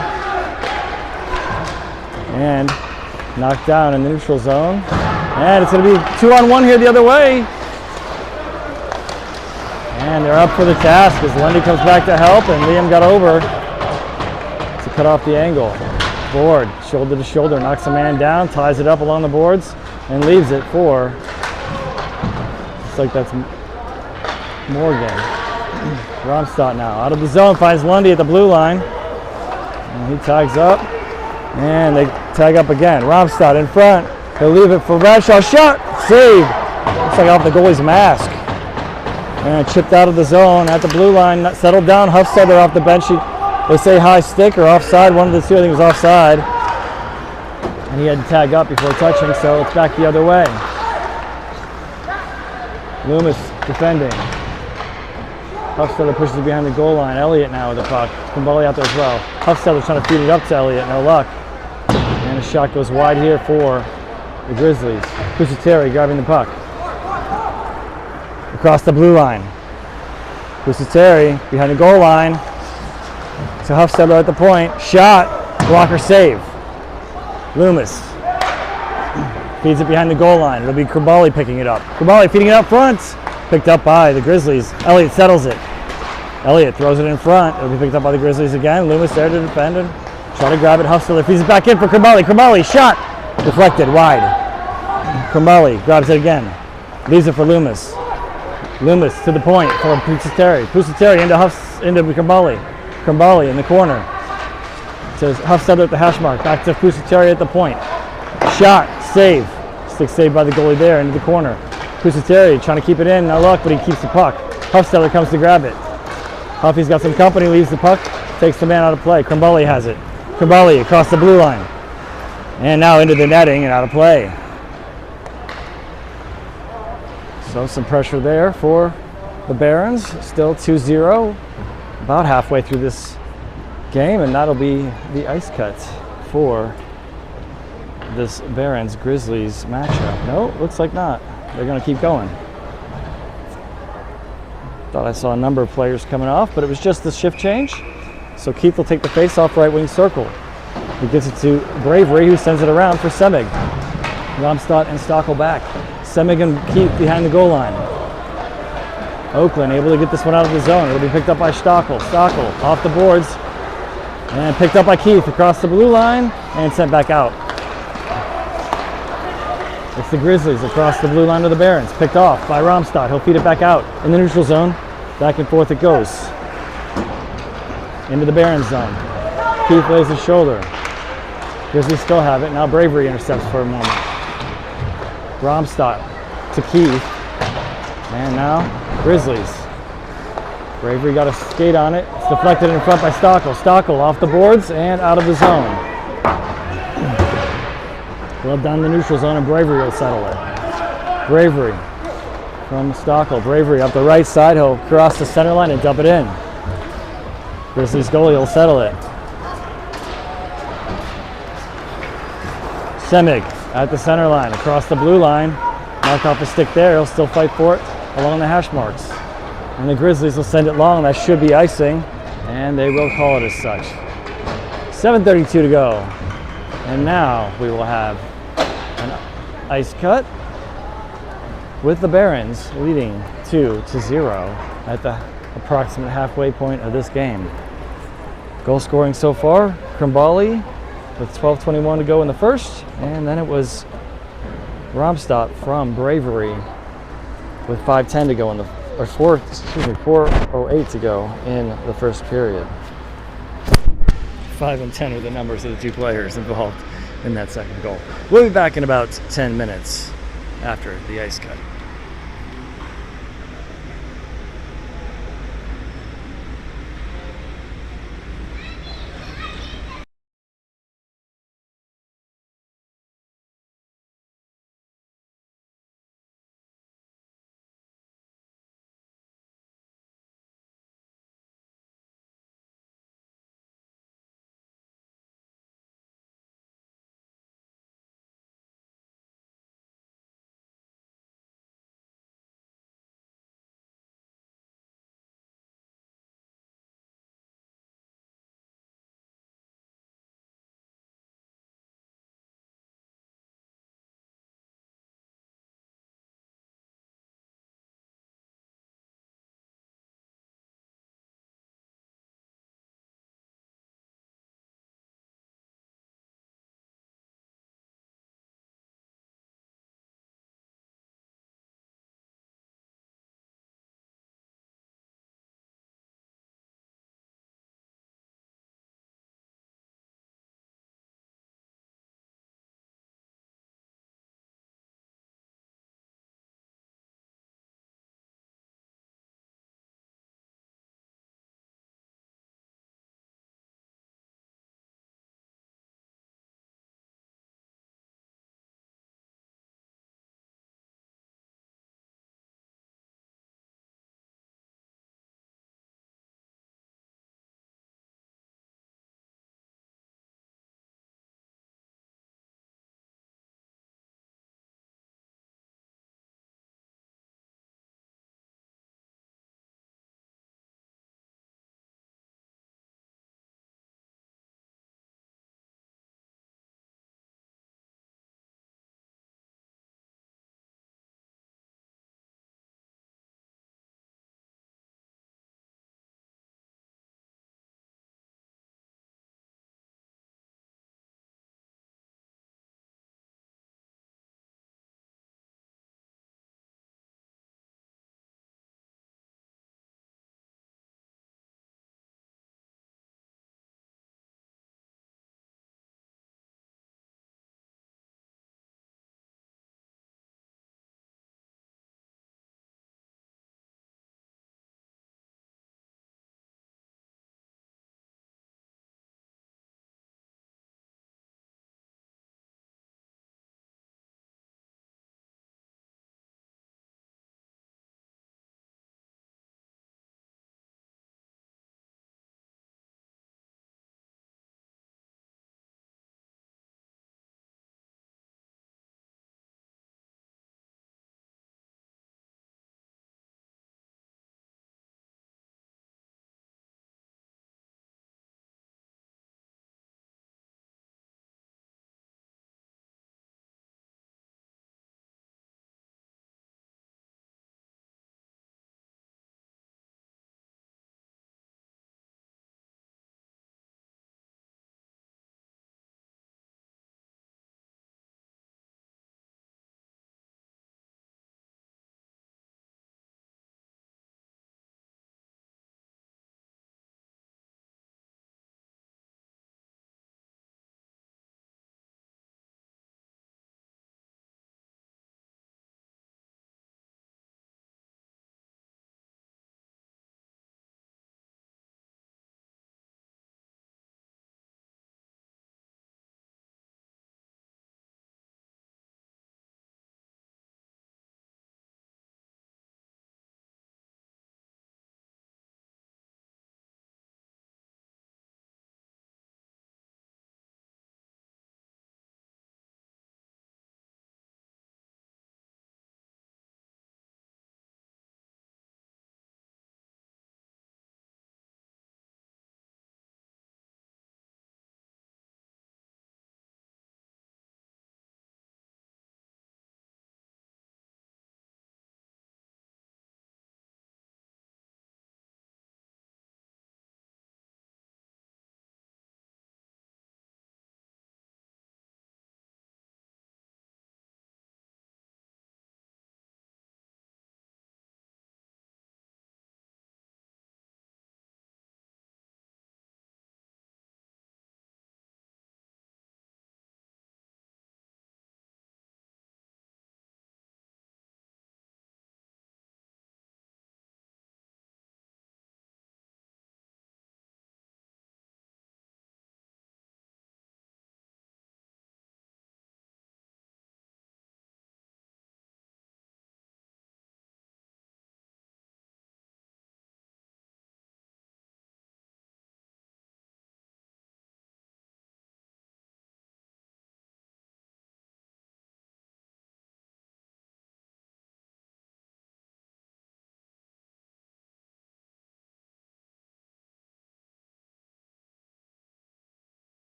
And knocked down in the neutral zone. And it's going to be 2-on-1 here the other way. And they're up for the task as Lundy comes back to help, and Liam got over to cut off the angle. Board, shoulder to shoulder, knocks a man down, ties it up along the boards, and leaves it for, looks like that's Morgan. Romstad now, out of the zone, finds Lundy at the blue line. And he tags up, and they tag up again. Romstad in front, he'll leave it for Bradshaw, shot, save. Looks like off the goalie's mask. And chipped out of the zone at the blue line, settled down. Huffstetter off the bench. They say high stick or offside. One of the two, I think, was offside. And he had to tag up before touching, so it's back the other way. Loomis defending. Huffstetter pushes it behind the goal line. Elliott now with the puck. Kumbali out there as well. Huffstetter trying to feed it up to Elliott. No luck. And a shot goes wide here for the Grizzlies. Pusateri grabbing the puck. Across the blue line. Pusateri behind the goal line. To Huffstetter at the point. Shot. Blocker save. Loomis feeds it behind the goal line. It'll be Kumbali picking it up. Kumbali feeding it up front. Picked up by the Grizzlies. Elliott settles it. Elliott throws it in front. It'll be picked up by the Grizzlies again. Loomis there to defend him. Try to grab it. Huffstetter feeds it back in for Kumbali. Kumbali shot. Deflected wide. Kumbali grabs it again. Leaves it for Loomis. Loomis to the point for Pusateri. Pusateri into Kumbali. Kumbali in the corner. To Huffstetter at the hash mark. Back to Pusateri at the point. Shot. Save. Stick saved by the goalie there into the corner. Pusateri trying to keep it in. No luck, but he keeps the puck. Huffstetter comes to grab it. Huffy's got some company. Leaves the puck. Takes the man out of play. Kumbali has it. Kumbali across the blue line. And now into the netting and out of play. So some pressure there for the Barons. Still 2-0, about halfway through this game, and that'll be the ice cut for this Barons Grizzlies matchup. No, looks like not. They're going to keep going. Thought I saw a number of players coming off, but it was just the shift change. So Keith will take the face-off right wing circle. He gives it to Bravery, who sends it around for Semig. Romstad and Stockel back. Semig and Keith behind the goal line. Oakland able to get this one out of the zone. It'll be picked up by Stockel. Stockel off the boards and picked up by Keith across the blue line and sent back out. It's the Grizzlies across the blue line of the Barons. Picked off by Romstad. He'll feed it back out in the neutral zone. Back and forth it goes. Into the Barons zone. Keith lays his shoulder. Grizzlies still have it. Now Bravery intercepts for a moment. Romstad to Keith. And now Grizzlies. Bravery got a skate on it. It's deflected in front by Stockel. Stockel off the boards and out of the zone. Glove down the neutral zone and Bravery will settle it. Bravery from Stockel. Bravery up the right side. He'll cross the center line and dump it in. Grizzlies goalie will settle it. Semig at the center line, across the blue line. Mark off the stick there. He'll still fight for it along the hash marks. And the Grizzlies will send it long. That should be icing, and they will call it as such. 7:32 to go. And now we will have an ice cut with the Barons leading 2-0 at the approximate halfway point of this game. Goal scoring so far, Kumbali with 12:21 to go in the first, and then it was Romstad from Bravery with 5:10 to go in the, or 4:08 to go in the first period. 5 and 10 are the numbers of the two players involved in that second goal. We'll be back in about 10 minutes after the ice cut.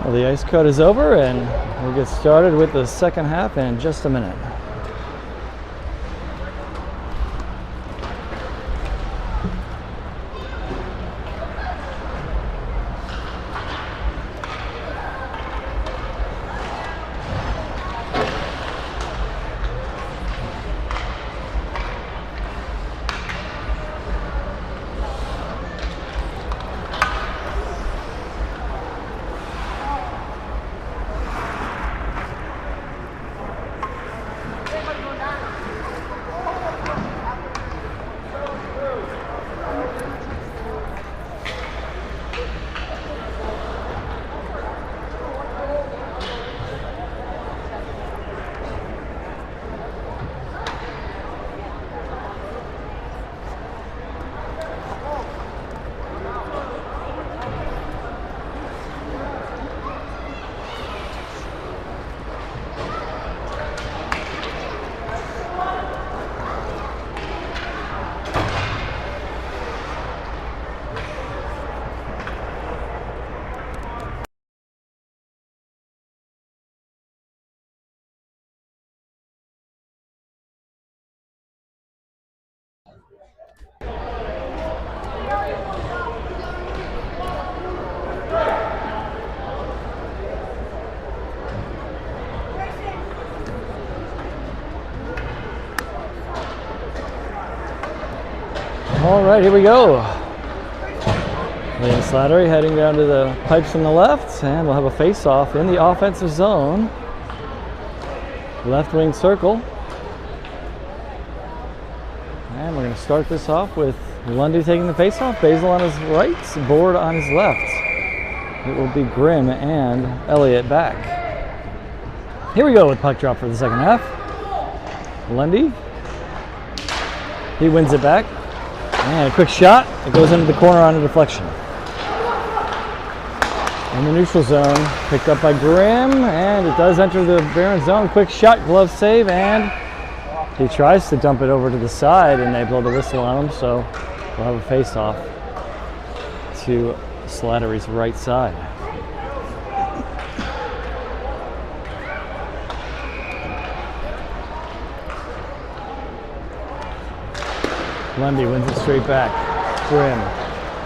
Well, the ice cut is over, and we'll get started with the second half in just a minute. All right, here we go. Liam Slattery heading down to the pipes on the left, and we'll have a face-off in the offensive zone. Left wing circle. And we're going to start this off with Lundy taking the face-off, Basil on his right, Board on his left. It will be Grimm and Elliott back. Here we go with puck drop for the second half. Lundy. He wins it back. And a quick shot. It goes into the corner on a deflection. In the neutral zone, picked up by Grimm, and it does enter the Barons zone. Quick shot, glove save, and he tries to dump it over to the side, and they blow the whistle on him, so we'll have a face-off to Slattery's right side. Lundy wins it straight back. Grimm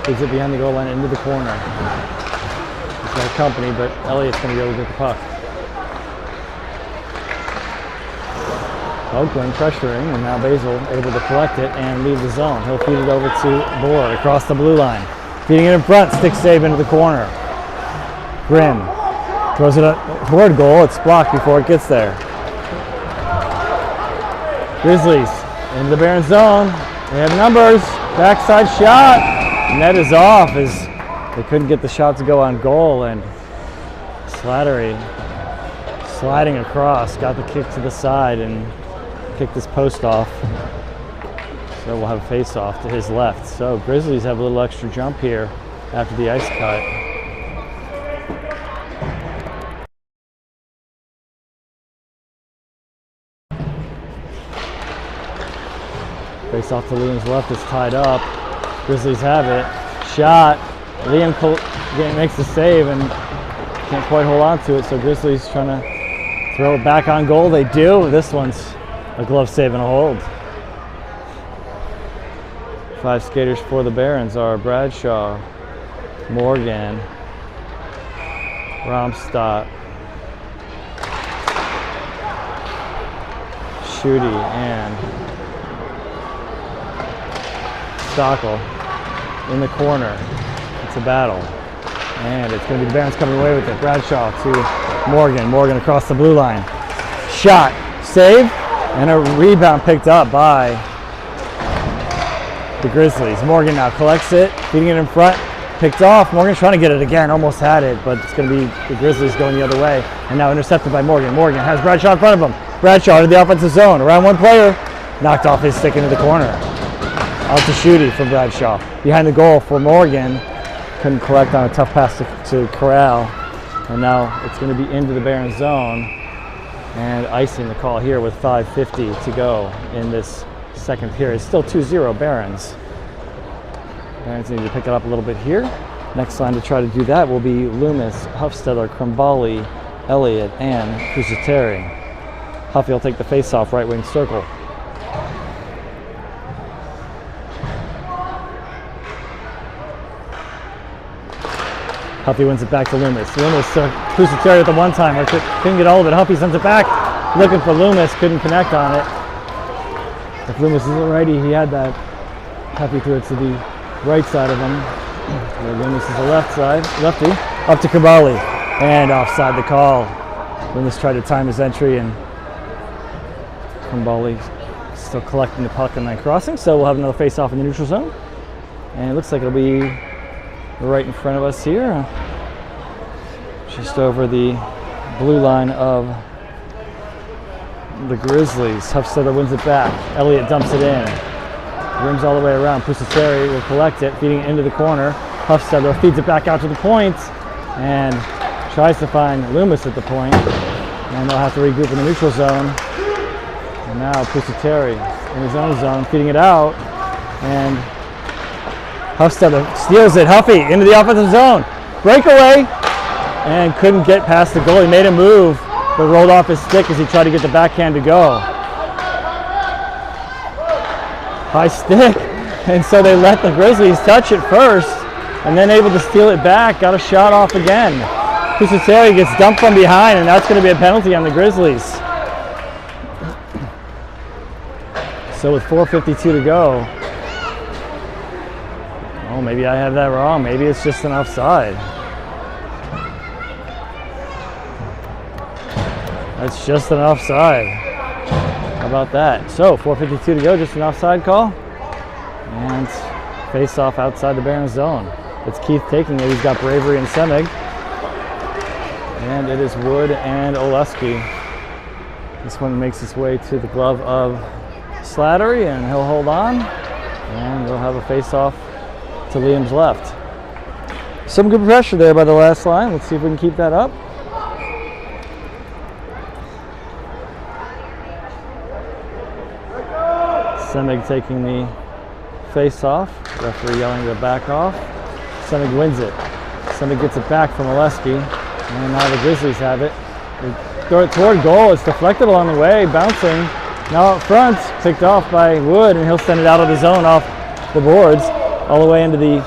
digs it behind the goal line into the corner. He's got company, but Elliott's going to go get the puck. Oakland pressuring, and now Basil able to collect it and leave the zone. He'll feed it over to Board across the blue line. Feeding it in front, stick save into the corner. Grimm throws it up toward goal. It's blocked before it gets there. Grizzlies into the Barons zone. They have numbers. Backside shot. Net is off as they couldn't get the shot to go on goal, and Slattery sliding across, got the kick to the side and kicked this post off. So we'll have a face-off to his left. So Grizzlies have a little extra jump here after the ice cut. Face off to Liam's left, it's tied up. Grizzlies have it. Shot. Liam makes the save and can't quite hold on to it, so Grizzlies trying to throw it back on goal. They do. This one's a glove save and a hold. 5 skaters for the Barons are Bradshaw, Morgan, Romstadt, Schutte, and Stockel in the corner. It's a battle, and it's going to be the Barons coming away with it. Bradshaw to Morgan. Morgan across the blue line. Shot, save, and a rebound picked up by the Grizzlies. Morgan now collects it, feeding it in front, picked off. Morgan's trying to get it again, almost had it, but it's going to be the Grizzlies going the other way, and now intercepted by Morgan. Morgan has Bradshaw in front of him. Bradshaw into the offensive zone, around one player, knocked off his stick into the corner. Out to Schutte from Bradshaw. Behind the goal for Morgan. Couldn't collect on a tough pass to Corral. And now it's going to be into the Barons zone. And icing the call here with 5:50 to go in this second period. Still 2-0 Barons. Barons need to pick it up a little bit here. Next line to try to do that will be Loomis, Hufstedler, Krimbali, Elliott, and Pusateri. Huffy will take the face-off right wing circle. Huffy wins it back to Loomis. Loomis took Pusateri at the one timer, couldn't get all of it. Huffy sends it back, looking for Loomis, couldn't connect on it. If Loomis isn't righty, he had that. Huffy threw it to the right side of him. Loomis is the lefty, up to Krimbali, and offside the call. Loomis tried to time his entry, and Krimbali still collecting the puck and then crossing, so we'll have another face-off in the neutral zone. And it looks like it'll be right in front of us here, just over the blue line of the Grizzlies. Hufstedler wins it back. Elliott dumps it in. Rims all the way around. Pusateri will collect it, feeding it into the corner. Hufstedler feeds it back out to the point and tries to find Loomis at the point. And they'll have to regroup in the neutral zone. And now Pusateri in his own zone, feeding it out. And Hufstedler steals it. Huffy into the offensive zone. Breakaway. And couldn't get past the goal. He made a move, but rolled off his stick as he tried to get the backhand to go. High stick, and so they let the Grizzlies touch it first, and then able to steal it back, got a shot off again. Pusateri gets dumped from behind, and that's going to be a penalty on the Grizzlies. So with 4:52 to go, oh, maybe I have that wrong. Maybe it's just an offside. That's just an offside. How about that? So 4:52 to go, just an offside call. And face off outside the Barons zone. It's Keith taking it. He's got Bravery and Semig. And it is Wood and Oleski. This one makes its way to the glove of Slattery, and he'll hold on. And we'll have a face off to Liam's left. Some good pressure there by the last line. Let's see if we can keep that up. Semig taking the face off. Referee yelling to back off. Semig wins it. Semig gets it back from Oleski. And now the Grizzlies have it. They throw it toward goal. It's deflected along the way, bouncing. Now up front, picked off by Wood, and he'll send it out of the zone off the boards all the way into the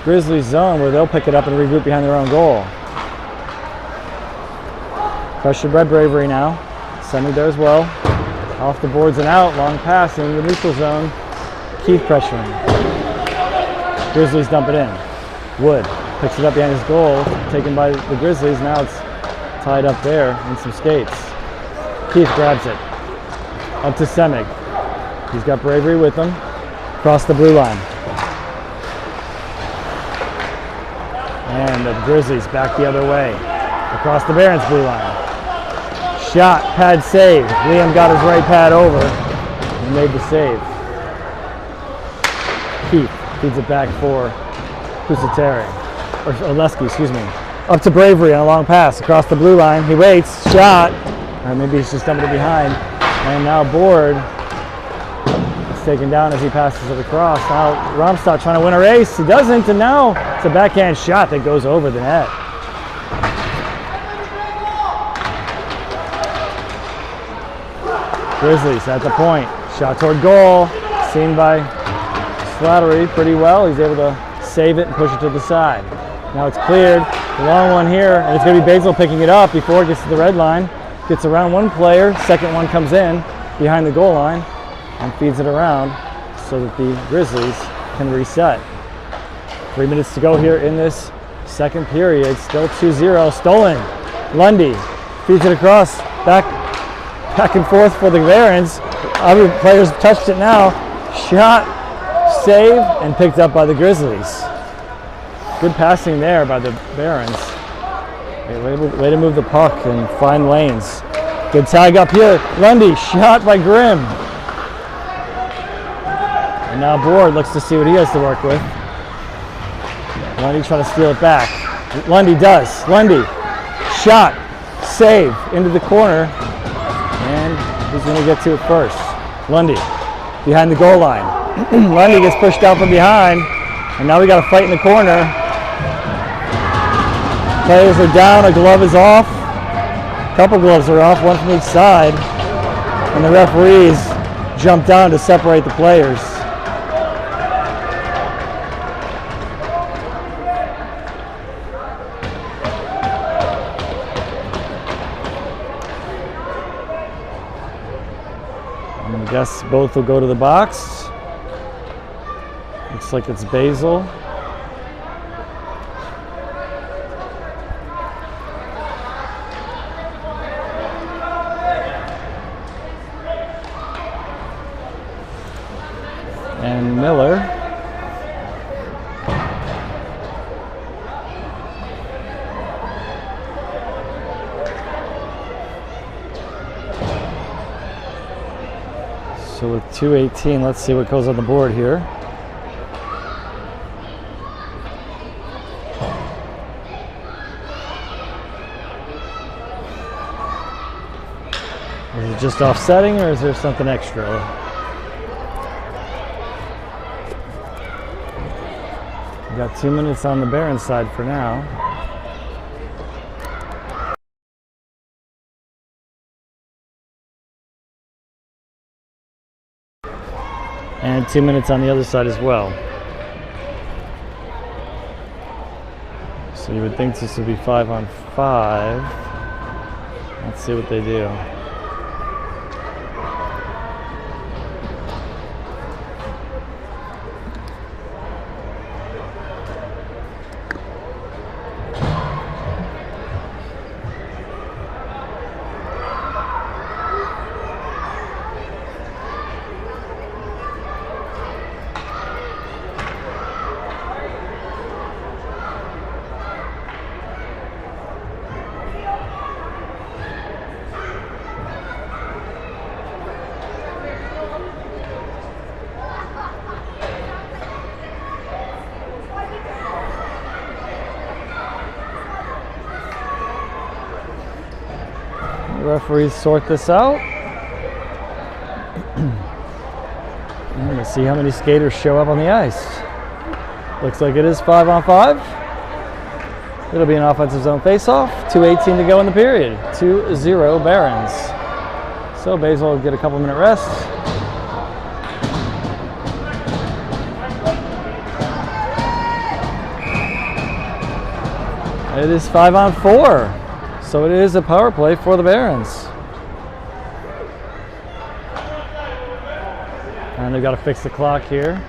Grizzlies zone, where they'll pick it up and regroup behind their own goal. Pressured by Bravery now. Semig there as well. Off the boards and out, long pass in the neutral zone. Keith pressuring. Grizzlies dump it in. Wood picks it up behind his goal, taken by the Grizzlies. Now it's tied up there in some skates. Keith grabs it. Up to Semig. He's got Bravery with him. Across the blue line. And the Grizzlies back the other way. Across the Barons blue line. Shot, pad save. Liam got his right pad over and made the save. Keith feeds it back for Pusateri, or Oleski, excuse me. Up to Bravery on a long pass across the blue line. He waits, shot, or maybe he's just dumping it behind. And now Board is taken down as he passes it across. Now Romstad trying to win a race. He doesn't, and now it's a backhand shot that goes over the net. Grizzlies at the point. Shot toward goal. Seen by Slattery pretty well. He's able to save it and push it to the side. Now it's cleared. The long one here, and it's going to be Basil picking it up before it gets to the red line. Gets around one player. Second one comes in behind the goal line and feeds it around so that the Grizzlies can reset. 3 minutes to go here in this second period. Still 2-0. Stolen. Lundy feeds it across. Back and forth for the Barons. Other players touched it now. Shot, save, and picked up by the Grizzlies. Good passing there by the Barons. Way to move the puck and find lanes. Good tag up here. Lundy, shot by Grimm. And now Board looks to see what he has to work with. Lundy trying to steal it back. Lundy does. Lundy, shot, save, into the corner. And who's going to get to it first? Lundy, behind the goal line. Lundy gets pushed out from behind, and now we got a fight in the corner. Players are down, a glove is off. A couple gloves are off, one from each side. And the referees jump down to separate the players. I guess both will go to the box. Looks like it's Basil. And Miller. So with 2:18, let's see what goes on the board here. Is it just offsetting, or is there something extra? We got 2 minutes on the Barons side for now. And 2 minutes on the other side as well. So you would think this would be 5-on-5. Let's see what they do. Referees sort this out. And let's see how many skaters show up on the ice. Looks like it is 5-on-5. It'll be an offensive zone face-off. 2:18 to go in the period. 2-0 Barons. So Basil will get a couple minute rest. It is 5-on-4. So it is a power play for the Barons. And they've got to fix the clock here.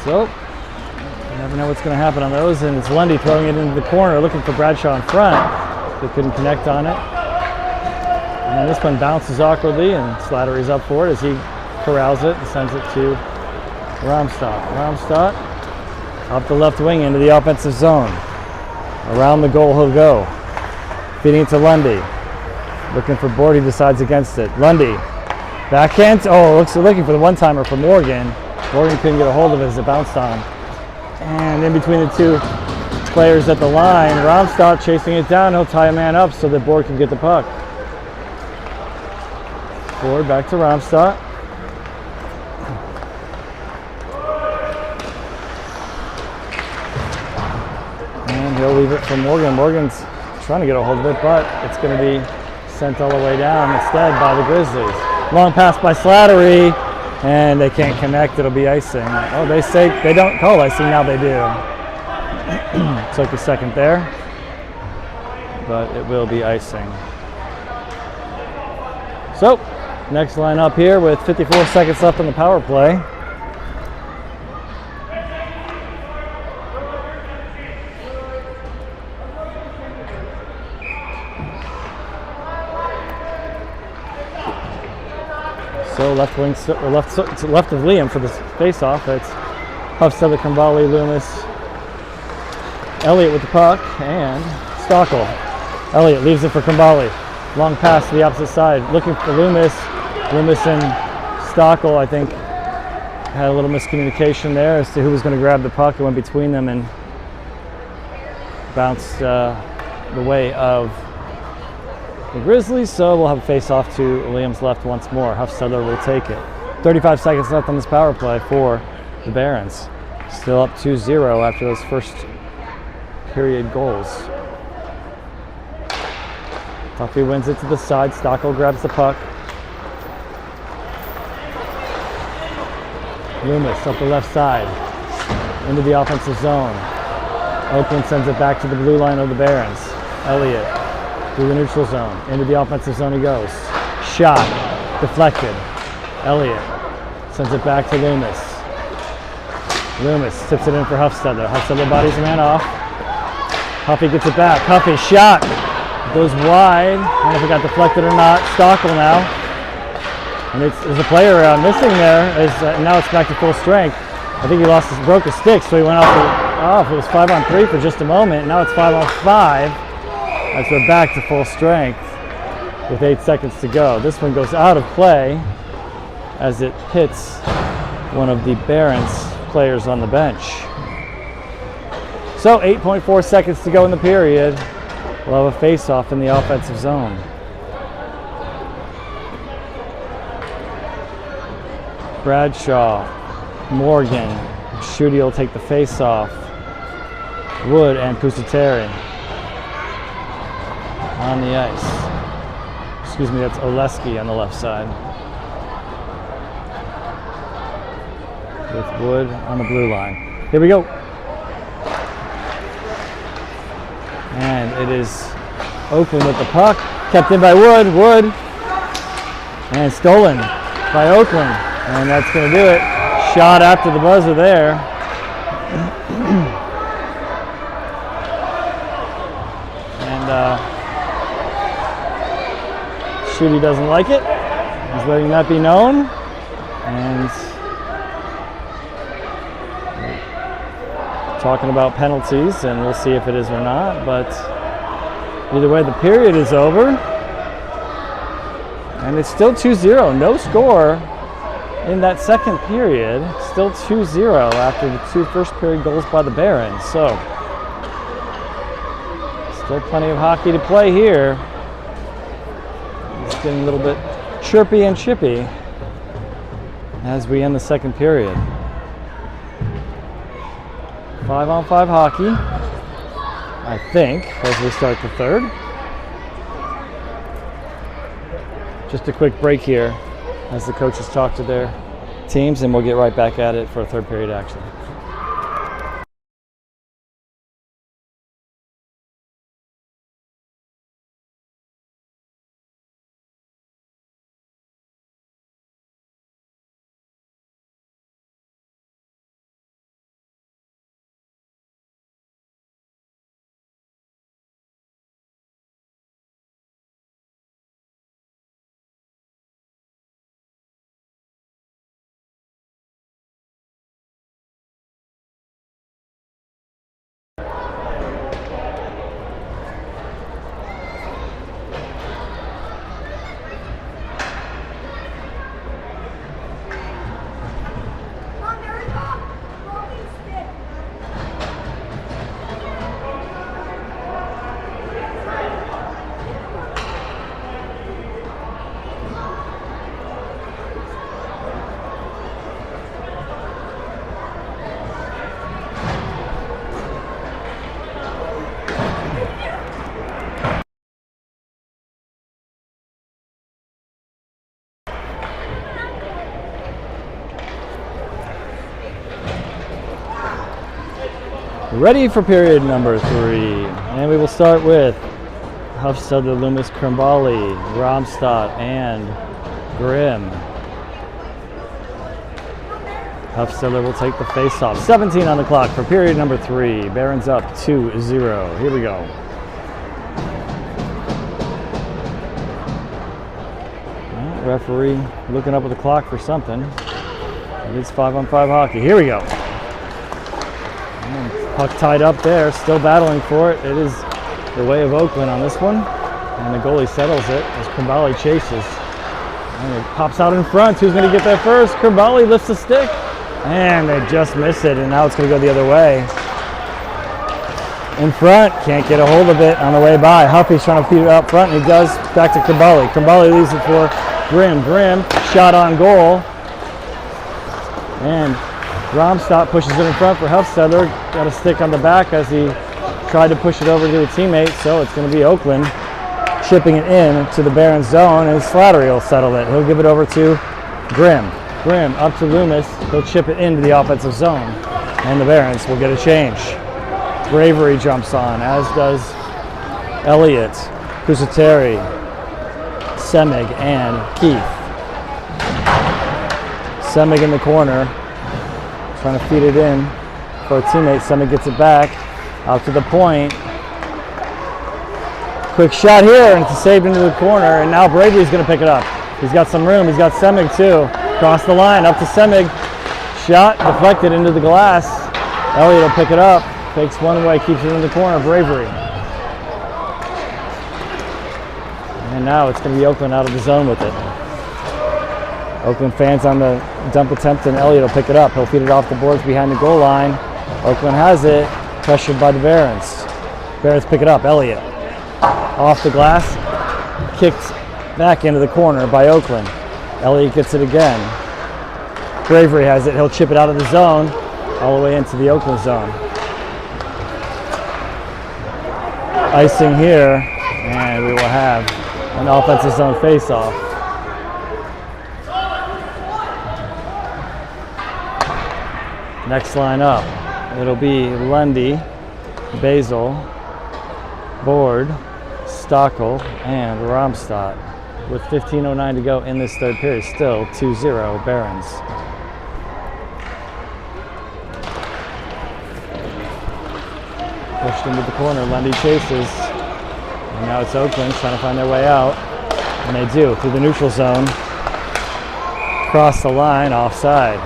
So, you never know what's going to happen on those. And it's Lundy throwing it into the corner, looking for Bradshaw in front. They couldn't connect on it. And this one bounces awkwardly, and Slattery's up for it as he corrals it and sends it to Ramstadt. Ramstadt up the left wing into the offensive zone. Around the goal he'll go. Feeding it to Lundy. Looking for board, he decides against it. Lundy. Backhand. Oh, looking for the one-timer for Morgan. Morgan couldn't get a hold of it as it bounced on him. And in between the two players at the line, Ramstadt chasing it down. He'll tie a man up so that Board can get the puck. Board back to Ramstadt. He'll leave it for Morgan. Morgan's trying to get a hold of it, but it's going to be sent all the way down instead by the Grizzlies. Long pass by Slattery, and they can't connect. It'll be icing. Oh, they say they don't call icing. Now they do. Took a second there, but it will be icing. So, next line up here with 54 seconds left on the power play. So left wing, left of Liam for this face-off. It's Huffstetter, Kambali, Loomis, Elliott with the puck, and Stockel. Elliott leaves it for Kambali. Long pass to the opposite side, looking for Loomis. Loomis and Stockel, I think, had a little miscommunication there as to who was going to grab the puck. It went between them and bounced the way of the Grizzlies, so we'll have a face-off to Liam's left once more. Huffstetter will take it. 35 seconds left on this power play for the Barons. Still up 2-0 after those first period goals. Duffy wins it to the side. Stockel grabs the puck. Loomis up the left side into the offensive zone. Oakland sends it back to the blue line of the Barons. Elliott through the neutral zone. Into the offensive zone he goes. Shot. Deflected. Elliott sends it back to Loomis. Loomis tips it in for Huffstedler. Huffstedler bodies the man off. Huffy gets it back. Huffy shot. Goes wide. I don't know if it got deflected or not. Stockel now. And there's a player missing there. Now it's back to full strength. I think he broke his stick, so he went off. It was 5-on-3 for just a moment. Now it's 5-on-5 as we're back to full strength with 8 seconds to go. This one goes out of play as it hits one of the Barons players on the bench. So 8.4 seconds to go in the period. We'll have a face-off in the offensive zone. Bradshaw, Morgan, Schutte will take the face-off. Wood and Pusateri on the ice. Excuse me, that's Oleski on the left side. With Wood on the blue line. Here we go. And it is Oakland with the puck. Kept in by Wood. Wood. And stolen by Oakland. And that's going to do it. Shot after the buzzer there. And Schutte doesn't like it. He's letting that be known. And talking about penalties, and we'll see if it is or not. But either way, the period is over. And it's still 2-0. No score in that second period. Still 2-0 after the 2 first period goals by the Barons. So still plenty of hockey to play here. It's getting a little bit chirpy and chippy as we end the second period. 5-on-5 hockey, I think, as we start the third. Just a quick break here as the coaches talk to their teams, and we'll get right back at it for a third period action. Ready for period number 3, and we will start with Huffstedler, Loomis, Krimbali, Romstad, and Grimm. Huffstedler will take the face-off. 17 on the clock for period number 3. Barons up 2-0. Here we go. Well, referee looking up at the clock for something. It is 5-on-5 hockey. Here we go. Puck tied up there, still battling for it. It is the way of Oakland on this one. And the goalie settles it as Krimbali chases. And it pops out in front. Who's going to get there first? Krimbali lifts the stick. And they just miss it, and now it's going to go the other way. In front, can't get a hold of it on the way by. Huffy's trying to feed it out front, and he does. Back to Krimbali. Krimbali leaves it for Grimm. Grimm, shot on goal. And Romstad pushes it in front for Hofstadter. Got a stick on the back as he tried to push it over to a teammate. So it's going to be Oakland chipping it in to the Barons zone, and Slattery will settle it. He'll give it over to Grimm. Grimm up to Loomis. He'll chip it into the offensive zone, and the Barons will get a change. Bravery jumps on, as does Elliott, Kusateri, Semig, and Keith. Semig in the corner, trying to feed it in for a teammate. Semig gets it back, out to the point. Quick shot here, and it's saved into the corner, and now Bravery's going to pick it up. He's got some room. He's got Semig too. Cross the line, up to Semig. Shot deflected into the glass. Elliott will pick it up. Takes one away, keeps it in the corner. Bravery. And now it's going to be Oakland out of the zone with it. Oakland fans on the dump attempt, and Elliott will pick it up. He'll feed it off the boards behind the goal line. Oakland has it, pressured by the Barons. Barons pick it up. Elliott off the glass, kicked back into the corner by Oakland. Elliott gets it again. Bravery has it. He'll chip it out of the zone all the way into the Oakland zone. Icing here, and we will have an offensive zone face-off. Next line up, it'll be Lundy, Basil, Board, Stockel, and Romstad. With 15:09 to go in this third period, still 2-0 Barons. Pushed into the corner, Lundy chases. And now it's Oakland trying to find their way out. And they do, through the neutral zone. Cross the line, offside.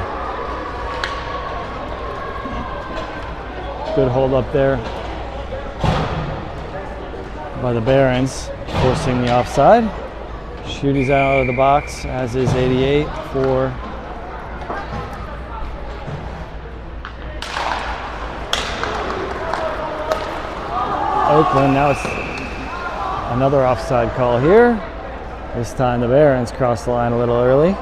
Good hold up there by the Barons, forcing the offside. Shooty's out of the box, as is 88 for Oakland. Now it's another offside call here. This time the Barons cross the line a little early.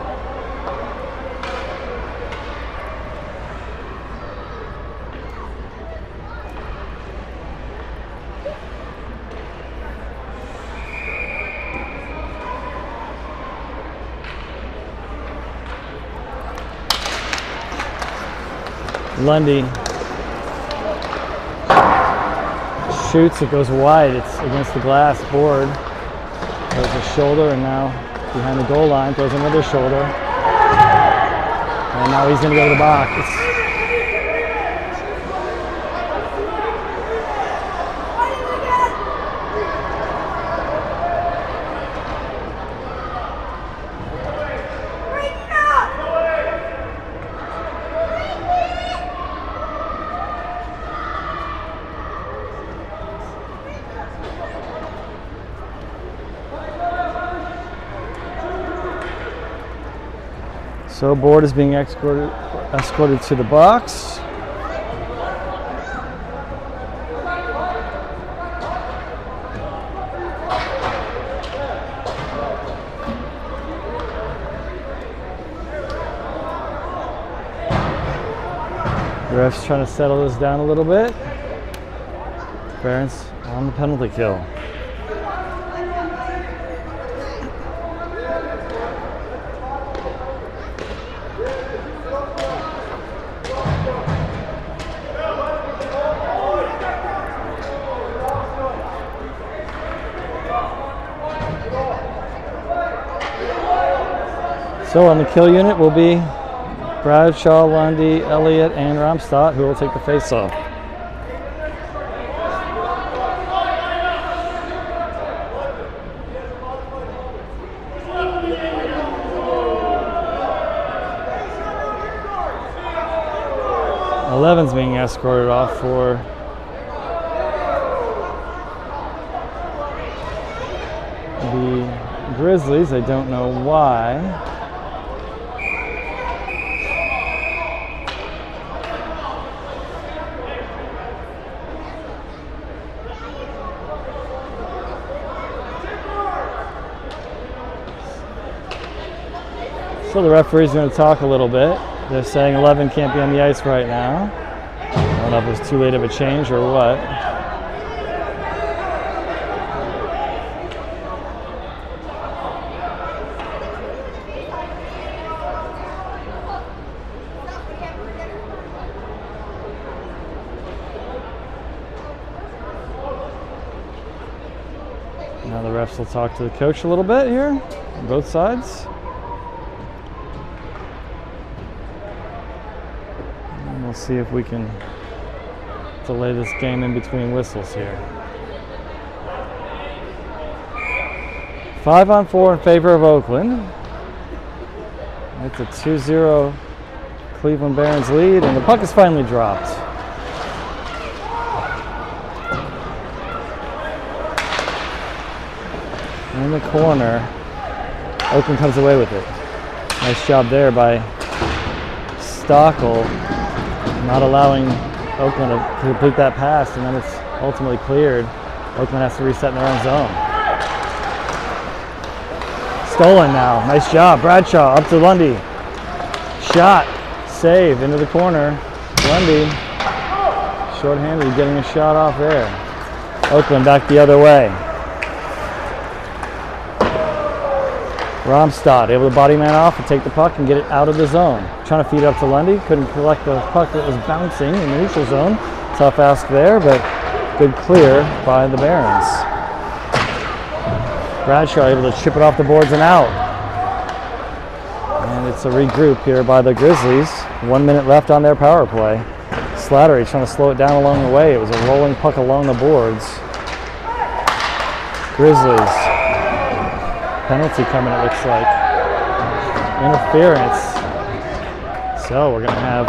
Lundy shoots, it goes wide, it's against the glass board. Throws a shoulder, and now behind the goal line, throws another shoulder. And now he's going to go to the box. So Board is being escorted to the box. The ref's trying to settle this down a little bit. Barons on the penalty kill. So on the kill unit will be Bradshaw, Lundy, Elliott, and Romstad, who will take the face-off. Eleven's being escorted off for the Grizzlies. I don't know why. So the referee's going to talk a little bit. They're saying 11 can't be on the ice right now. I don't know if it was too late of a change or what. Now the refs will talk to the coach a little bit here on both sides. And we'll see if we can delay this game in between whistles here. 5-on-4 in favor of Oakland. It's a 2-0 Cleveland Barons lead, and the puck is finally dropped. In the corner, Oakland comes away with it. Nice job there by Stockel, not allowing Oakland to complete that pass, and then it's ultimately cleared. Oakland has to reset in their own zone. Stolen now. Nice job. Bradshaw up to Lundy. Shot. Save into the corner. Lundy, short-handed, getting a shot off there. Oakland back the other way. Romstad able to body man off and take the puck and get it out of the zone. Trying to feed it up to Lundy. Couldn't collect the puck that was bouncing in the neutral zone. Tough ask there, but good clear by the Barons. Bradshaw able to chip it off the boards and out. And it's a regroup here by the Grizzlies. 1 minute left on their power play. Slattery trying to slow it down along the way. It was a rolling puck along the boards. Grizzlies. Penalty coming, it looks like. Interference. So we're going to have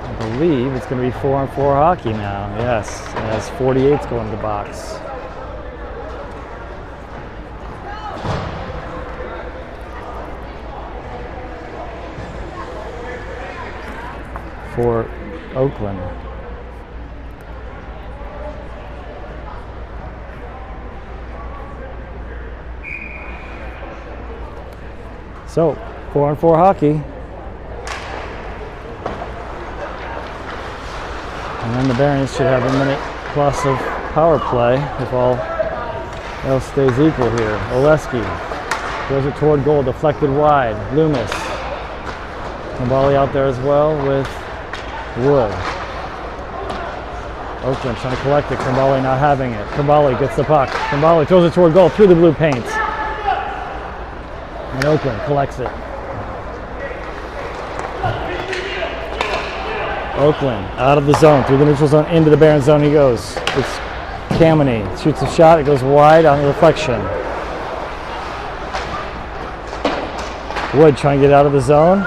I believe it's going to be 4-on-4 hockey now. Yes, as 48's going to the box. For Oakland. So, 4-on-4 hockey. And then the Barons should have a minute plus of power play if all else stays equal here. Oleski throws it toward goal, deflected wide. Loomis. Kambali out there as well with Wood. Oakland trying to collect it. Kambali not having it. Kambali gets the puck. Kambali throws it toward goal through the blue paint. And Oakland collects it. Oakland out of the zone, through the neutral zone, into the Barons zone he goes. It's Kameny, shoots a shot, it goes wide on the deflection. Wood trying to get out of the zone,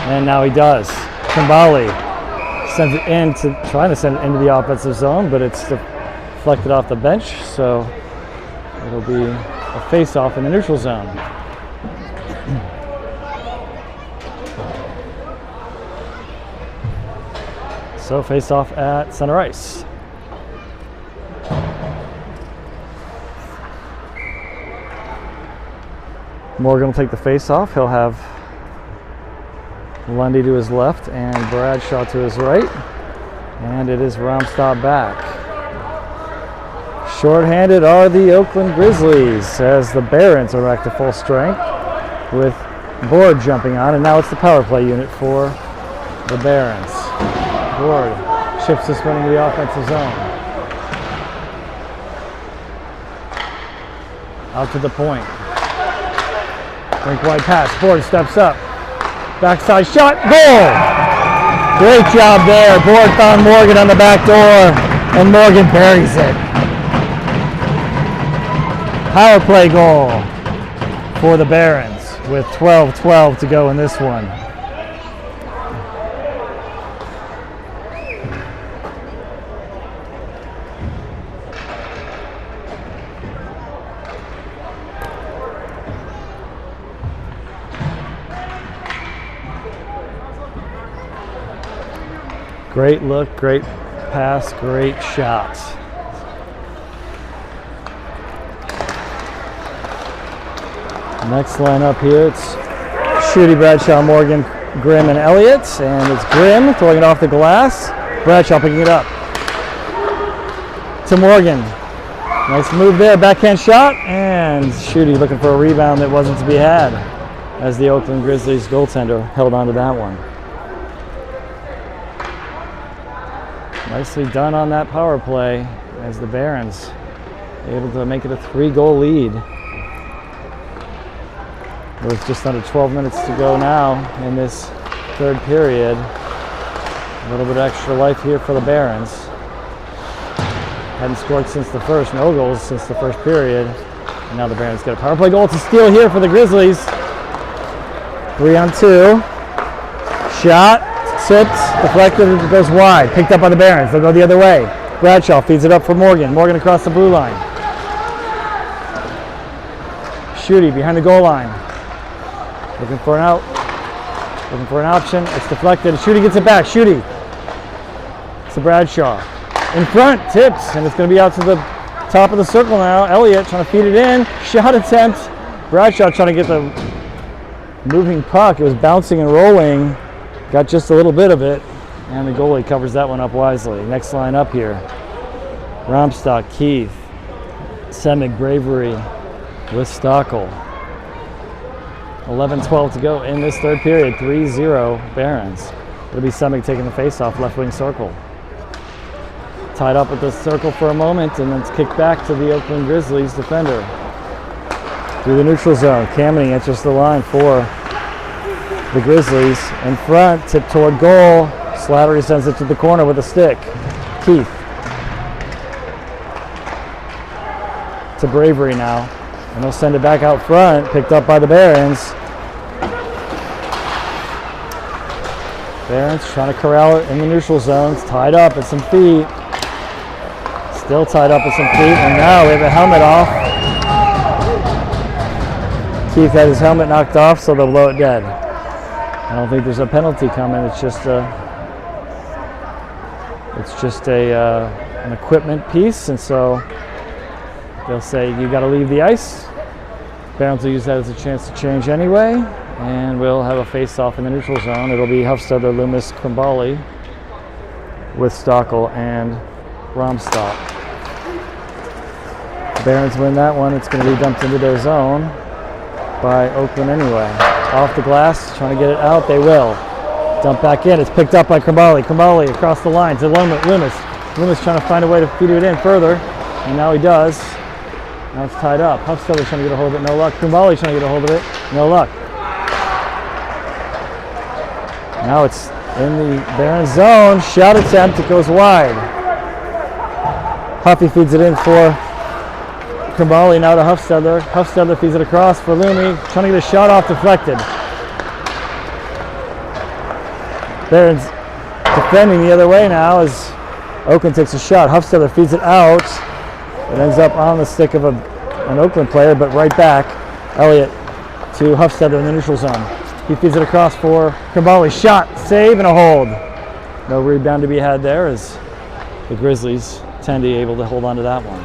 and now he does. Kambali sends it in, trying to send it into the offensive zone, but it's deflected off the bench, so it'll be a face-off in the neutral zone. So face off at center ice. Morgan will take the face off. He'll have Lundy to his left and Bradshaw to his right. And it is Romstad back. Short-handed are the Oakland Grizzlies as the Barons are back to full strength with Board jumping on, and now it's the power play unit for the Barons. Board shifts this one into the offensive zone. Out to the point. Rink wide pass. Board steps up. Backside shot. Goal! Great job there. Board found Morgan on the back door, and Morgan buries it. Power play goal for the Barons with 12-12 to go in this one. Great look, great pass, great shots. Next lineup here, it's Shooty, Bradshaw, Morgan, Grimm, and Elliott. And it's Grimm throwing it off the glass. Bradshaw picking it up to Morgan. Nice move there, backhand shot, and Shooty looking for a rebound that wasn't to be had as the Oakland Grizzlies goaltender held on to that one. Nicely done on that power play as the Barons able to make it a 3-goal lead. With just under 12 minutes to go now in this third period. A little bit extra life here for the Barons. Hadn't scored since the first, no goals since the first period. And now the Barons get a power play goal to steal here for the Grizzlies. 3-on-2. Shot, tipped, deflected, it goes wide. Picked up by the Barons, they'll go the other way. Bradshaw feeds it up for Morgan. Morgan across the blue line. Shooty behind the goal line. Looking for an out. Looking for an option. It's deflected. Shooty gets it back. Shooty. It's to Bradshaw. In front. Tips. And it's going to be out to the top of the circle now. Elliott trying to feed it in. Shot attempt. Bradshaw trying to get the moving puck. It was bouncing and rolling. Got just a little bit of it. And the goalie covers that one up wisely. Next line up here. Romstock, Keith, Semick, Bravery with Stockel. 11-12 to go in this third period. 3-0 Barons. It'll be Semick taking the face-off, left wing circle. Tied up at the circle for a moment, and then it's kicked back to the Oakland Grizzlies defender. Through the neutral zone, Kameny enters the line for the Grizzlies. In front, tip toward goal. Slattery sends it to the corner with a stick. Keith. To Bravery now. And they'll send it back out front, picked up by the Barons. Barons trying to corral it in the neutral zones, tied up at some feet. Still tied up at some feet, and now we have a helmet off. Keith had his helmet knocked off, so they'll blow it dead. I don't think there's a penalty coming, it's just an equipment piece, and so they'll say you got to leave the ice. Barons will use that as a chance to change anyway, and we'll have a face-off in the neutral zone. It'll be Huffstetter, Loomis, Krimbali with Stockel and Romstock. The Barons win that one. It's going to be dumped into their zone by Oakland anyway. Off the glass, trying to get it out. They will. Dump back in. It's picked up by Krimbali. Krimbali across the line to Loomis. Loomis trying to find a way to feed it in further, and now he does. Now it's tied up. Huffstetter trying to get a hold of it, no luck. Krimbali trying to get a hold of it, no luck. Now it's in the Barons zone. Shot attempt, it goes wide. Huffy feeds it in for Krimbali, now to Huffstetter. Huffstetter feeds it across for Loomy, trying to get a shot off, deflected. Barons defending the other way now as Oakland takes a shot. Huffstetter feeds it out. It ends up on the stick of an Oakland player, but right back. Elliott to Huffstetter in the neutral zone. He feeds it across for Krimbali. Shot, save, and a hold. No rebound to be had there as the Grizzlies tend to be able to hold on to that one.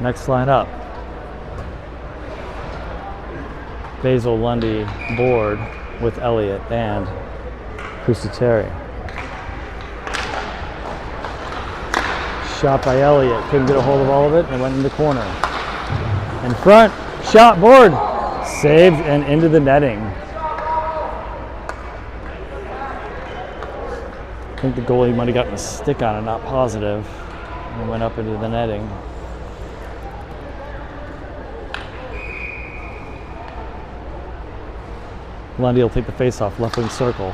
Next line up. Basil, Lundy, Board with Elliott and Pusateri. Shot by Elliott, couldn't get a hold of all of it, and it went in the corner. In front, shot, Board, saved and into the netting. I think the goalie might have gotten a stick on it, not positive, and went up into the netting. Lundy will take the face-off, left wing circle.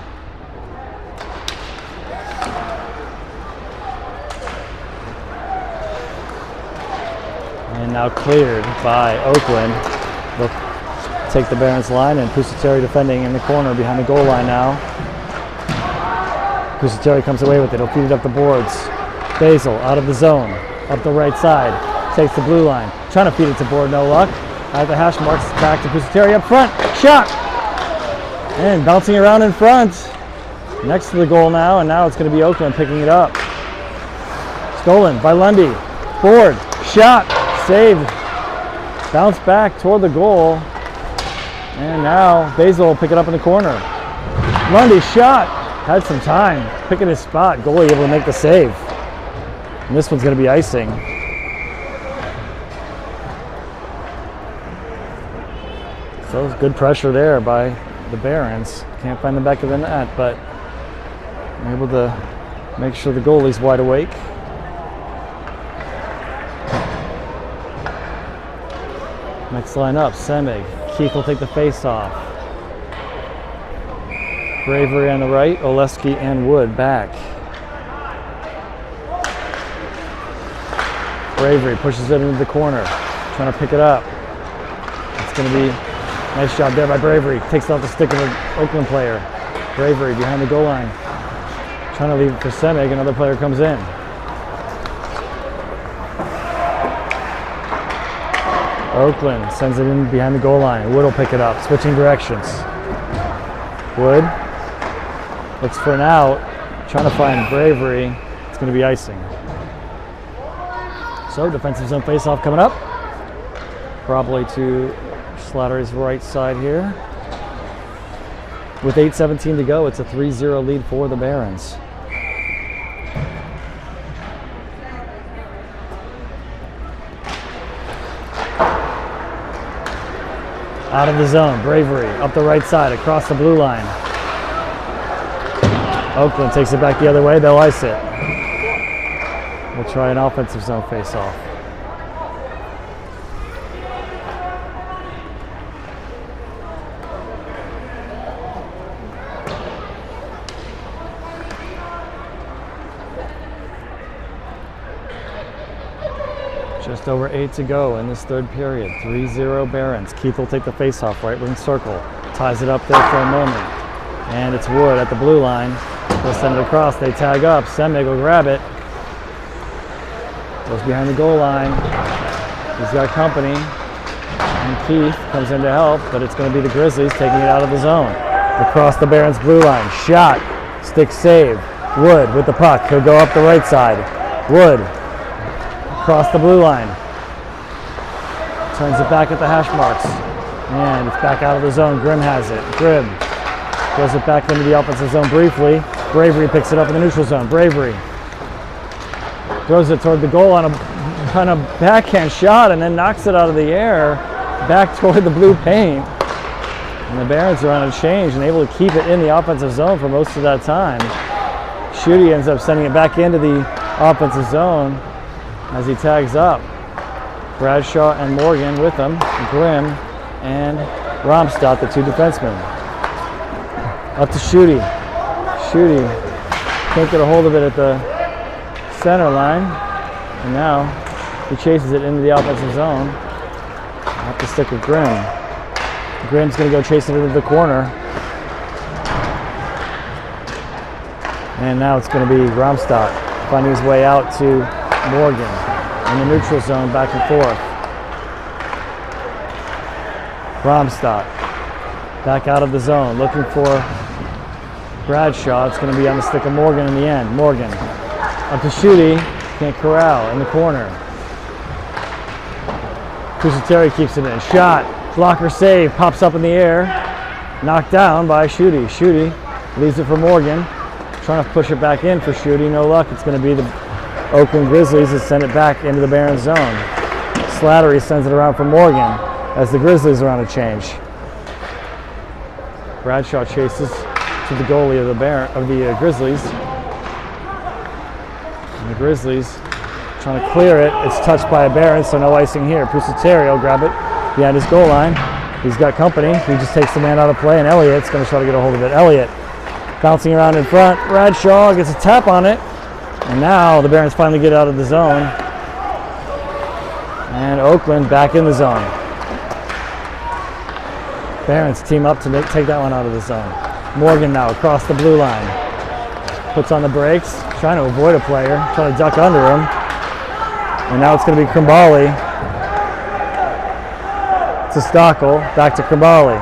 And now cleared by Oakland. They'll take the Barons line, and Pusateri defending in the corner behind the goal line now. Pusateri comes away with it. He'll feed it up the boards. Basil out of the zone, up the right side. Takes the blue line. Trying to feed it to Board, no luck. At the hash marks, back to Pusateri up front. Shot! And bouncing around in front. Next to the goal now, and now it's going to be Oakland picking it up. Stolen by Lundy. Board. shot, saved. Bounce back toward the goal. And now Basil will pick it up in the corner. Lundy's shot, had some time, picking his spot. Goalie able to make the save. And this one's going to be icing. So good pressure there by the Barons. Can't find the back of the net, but able to make sure the goalie's wide awake. Next line up, Semig. Keith will take the face off. Bravery on the right, Oleski and Wood back. Bravery pushes it into the corner, trying to pick it up. It's going to be a nice job there by Bravery. Takes it off the stick of an Oakland player. Bravery behind the goal line. Trying to leave it for Semig, another player comes in. Oakland sends it in behind the goal line. Wood will pick it up, switching directions. Wood looks for an out, trying to find Bravery. It's going to be icing. So defensive zone faceoff coming up. Probably to Slattery's right side here. With 8:17 to go, it's a 3-0 lead for the Barons. Out of the zone, Bravery up the right side, across the blue line. Oakland takes it back the other way, they'll ice it. We'll try an offensive zone face-off. Just over 8 to go in this third period. 3-0 Barons. Keith will take the face-off, right wing circle. Ties it up there for a moment. And it's Wood at the blue line. They'll send it across. They tag up. Semig will grab it. Goes behind the goal line. He's got company. And Keith comes in to help, but it's going to be the Grizzlies taking it out of the zone. Across the Barons blue line. Shot. Stick save. Wood with the puck. He'll go up the right side. Wood. Across the blue line. Turns it back at the hash marks. And it's back out of the zone. Grimm has it. Grimm throws it back into the offensive zone briefly. Bravery picks it up in the neutral zone. Bravery throws it toward the goal on a backhand shot and then knocks it out of the air back toward the blue paint. And the Barons are on a change and able to keep it in the offensive zone for most of that time. Schutte ends up sending it back into the offensive zone as he tags up. Bradshaw and Morgan with him, Grimm and Romstadt, the two defensemen. Up to Schutte. Schutte can't get a hold of it at the center line, and now he chases it into the offensive zone. Off the stick of Grimm. Grimm's going to go chase it into the corner. And now it's going to be Romstadt finding his way out to Morgan in the neutral zone, back and forth. Romstadt back out of the zone, looking for Bradshaw. It's going to be on the stick of Morgan in the end. Morgan up to Schutte, can't corral in the corner. Pusateri keeps it in. Shot, blocker save, pops up in the air. Knocked down by Schutte. Schutte leaves it for Morgan. Trying to push it back in for Schutte. No luck. It's going to be the Oakland Grizzlies that send it back into the Barons zone. Slattery sends it around for Morgan as the Grizzlies are on a change. Bradshaw chases to the goalie of the Grizzlies. And the Grizzlies trying to clear it. It's touched by a Baron, so no icing here. Pusateri will grab it behind his goal line. He's got company. He just takes the man out of play, and Elliott's going to try to get a hold of it. Elliott bouncing around in front. Bradshaw gets a tap on it. And now the Barons finally get out of the zone. And Oakland back in the zone. Barons team up to take that one out of the zone. Morgan now across the blue line. Puts on the brakes, trying to avoid a player, trying to duck under him. And now it's going to be Krimbali. To Stockel, back to Krimbali.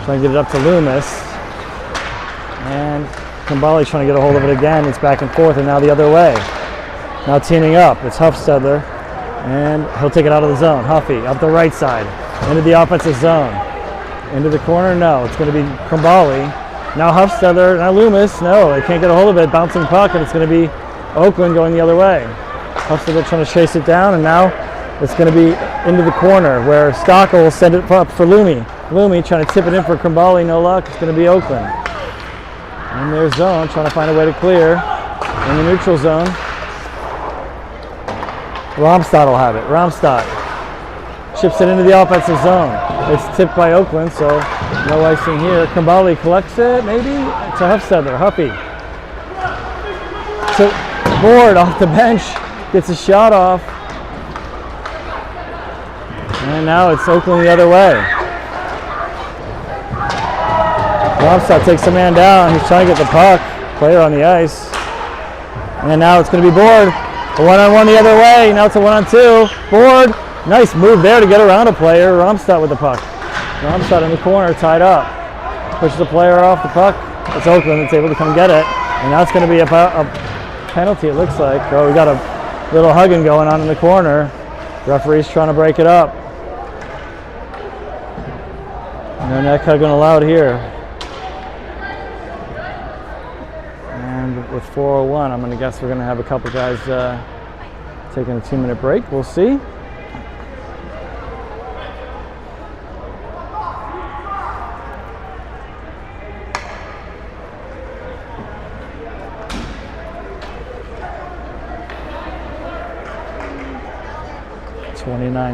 Trying to get it up to Loomis. And Krimbali trying to get a hold of it again. It's back and forth, and now the other way. Now teaming up, it's Huffstedler, and he'll take it out of the zone. Huffy up the right side, into the offensive zone. Into the corner, no, it's going to be Krumbali. Now Huffstedler, now Loomis, no, they can't get a hold of it, bouncing puck, and it's going to be Oakland going the other way. Huffstedler trying to chase it down, and now it's going to be into the corner where Stockel will send it up for Loomy. Loomy trying to tip it in for Krumbali, no luck, it's going to be Oakland. In their zone, trying to find a way to clear. In the neutral zone, Romstad will have it. Romstad chips it into the offensive zone. It's tipped by Oakland, so no icing here. Krumbali collects it, maybe, to Huffstedler. Huffy. So Board off the bench, gets a shot off. And now it's Oakland the other way. Romstad takes the man down. He's trying to get the puck. Player on the ice. And now it's going to be Board. A one-on-one the other way. Now it's a one-on-two. Board. Nice move there to get around a player. Romstad with the puck. Romstad in the corner, tied up. Pushes the player off the puck. It's Oakland that's able to come get it. And now it's going to be a penalty, it looks like. Oh, we got a little hugging going on in the corner. Referee's trying to break it up. No neck hugging allowed here. And with 4:01, I'm going to guess we're going to have a couple guys taking a 2-minute break. We'll see.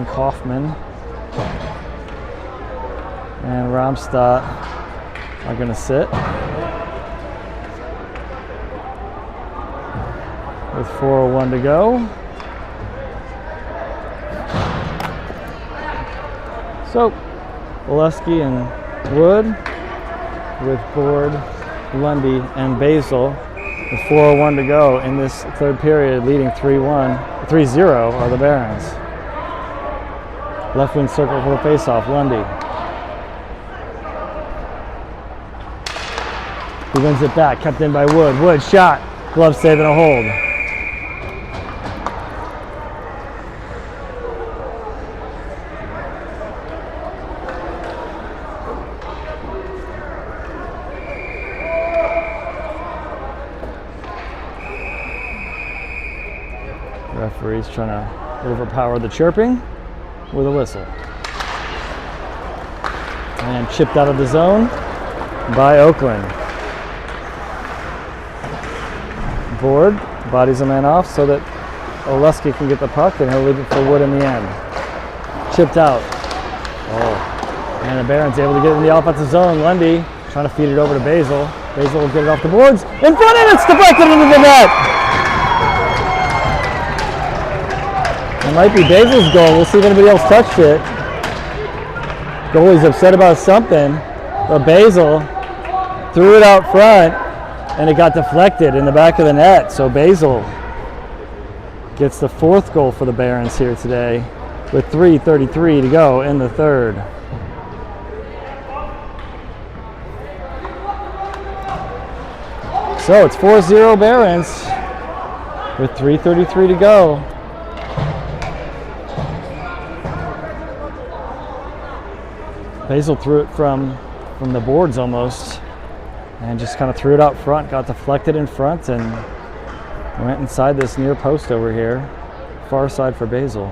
Kaufman and Romstad are going to sit with 4:01 to go. So Oleski and Wood with Board, Lundy, and Basil with 4:01 to go in this third period, leading 3-0 are the Barons. Left wing circle for the faceoff, Lundy. He wins it back, kept in by Wood. Wood shot, glove save and a hold. Referee's trying to overpower the chirping with a whistle. And chipped out of the zone by Oakland. Board bodies a man off so that Oleski can get the puck and he'll leave it for Wood in the end. Chipped out. Oh. And the Barons able to get in the offensive zone. Lundy trying to feed it over to Basil. Basil will get it off the boards. In front, and it's deflected into the net. It might be Basil's goal. We'll see if anybody else touched it. Goalie's upset about something, but Basil threw it out front and it got deflected in the back of the net. So Basil gets the 4th goal for the Barons here today with 3:33 to go in the third. So it's 4-0 Barons with 3:33 to go. Basil threw it from the boards almost and just kind of threw it out front, got deflected in front and went inside this near post over here. Far side for Basil.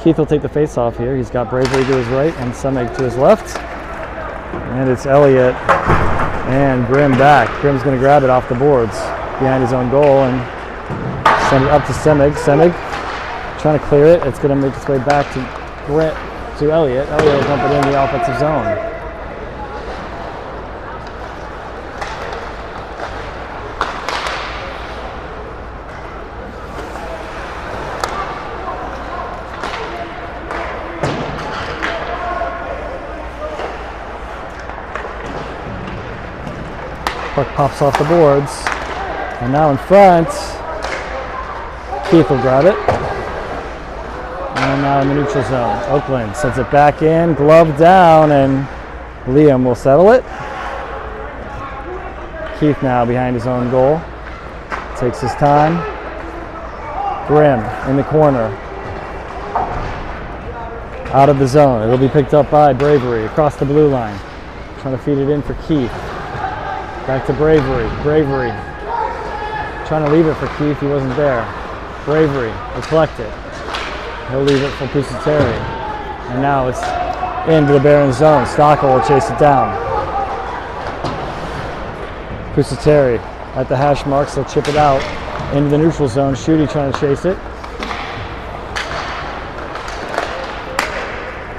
Keith will take the face off here. He's got Bravery to his right and Semig to his left. And it's Elliott and Grimm back. Grimm's going to grab it off the boards behind his own goal and send it up to Semig. Semig trying to clear it. It's going to make its way back to Elliott. Elliott will dump it in the offensive zone. Puck pops off the boards. And now in front, Keith will grab it. And now in the neutral zone, Oakland sends it back in, glove down, and Liam will settle it. Keith now behind his own goal. takes his time. Grimm in the corner. Out of the zone. It'll be picked up by Bravery across the blue line. Trying to feed it in for Keith. Back to Bravery. Bravery. Trying to leave it for Keith. He wasn't there. Bravery will collect it. He'll leave it for Pusateri. And now it's into the Barons zone. Stockel will chase it down. Pusateri at the hash marks. He'll chip it out into the neutral zone. Schutte trying to chase it.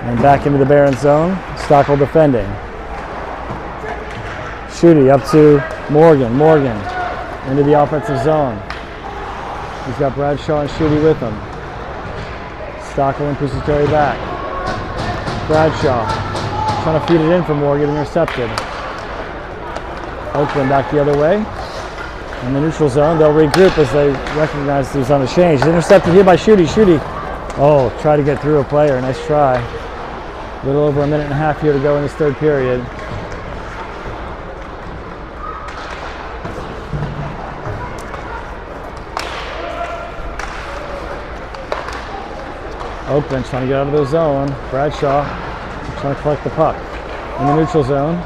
And back into the Barons zone. Stockel defending. Schutte up to Morgan. Morgan into the offensive zone. He's got Bradshaw and Schutte with him. Stockel and Pusateri back. Bradshaw trying to feed it in for Morgan, intercepted. Oakland back the other way. In the neutral zone, they'll regroup as they recognize he's on the change. He's intercepted here by Schutte. Schutte, oh, try to get through a player. Nice try. A little over a minute and a half here to go in this third period. Oakland trying to get out of the zone. Bradshaw trying to collect the puck. In the neutral zone.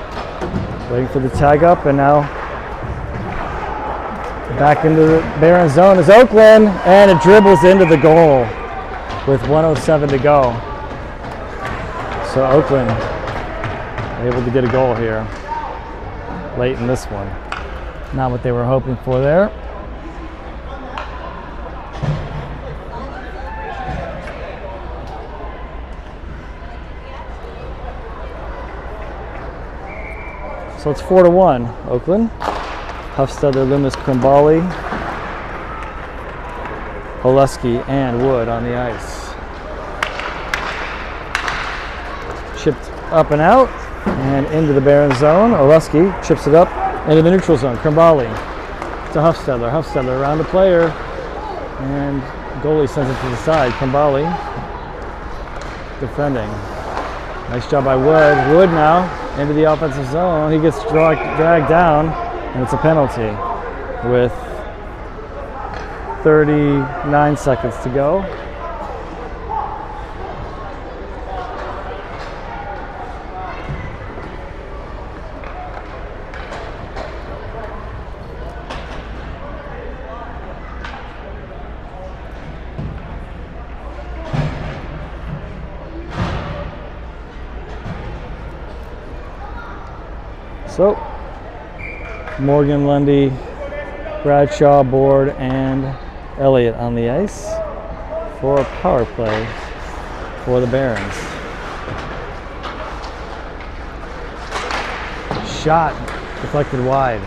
Waiting for the tag up, and now back into the Barons zone is Oakland, and it dribbles into the goal with 1:07 to go. So Oakland able to get a goal here late in this one. Not what they were hoping for there. So it's 4-1, Oakland. Huffstetter, Loomis, Krimbali, Oleski, and Wood on the ice. Chipped up and out, and into the Barons zone. Oleski chips it up into the neutral zone. Krimbali to Huffstetter. Huffstetter around the player, and goalie sends it to the side. Krimbali defending. Nice job by Wood. Wood now into the offensive zone. He gets dragged down, and it's a penalty with 39 seconds to go. So, Morgan, Lundy, Bradshaw, Board, and Elliott on the ice for a power play for the Barons. Shot deflected wide.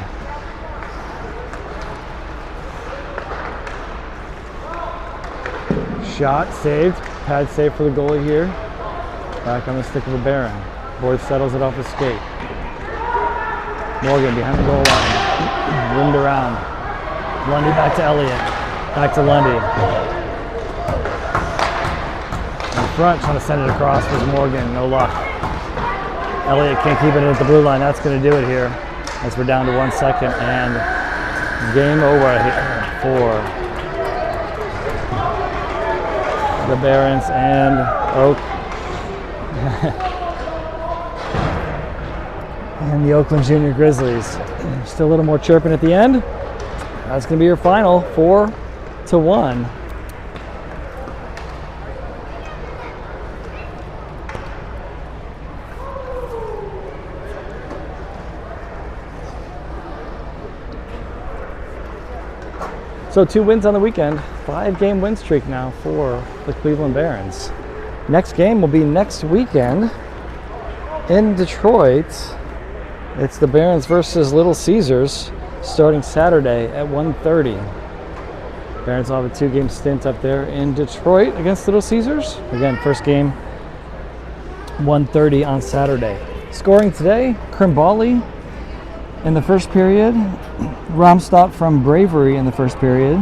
Shot saved, pad save for the goalie here. Back on the stick of a Baron. Board settles it off his skate. Morgan behind the goal line, rimmed around. Lundy back to Elliott, back to Lundy. In front, trying to send it across was Morgan, no luck. Elliott can't keep it at the blue line, that's going to do it here. As we're down to 1 second, and game over here for the Barons and Oak. And the Oakland Junior Grizzlies. Still a little more chirping at the end. That's going to be your final, 4-1. So 2 wins on the weekend, 5-game win streak now for the Cleveland Barons. Next game will be next weekend in Detroit. It's the Barons versus Little Caesars starting Saturday at 1:30. Barons will have a 2-game stint up there in Detroit against Little Caesars. Again, first game 1:30 on Saturday. Scoring today, Krimbali in the first period, Romstop from Bravery in the first period,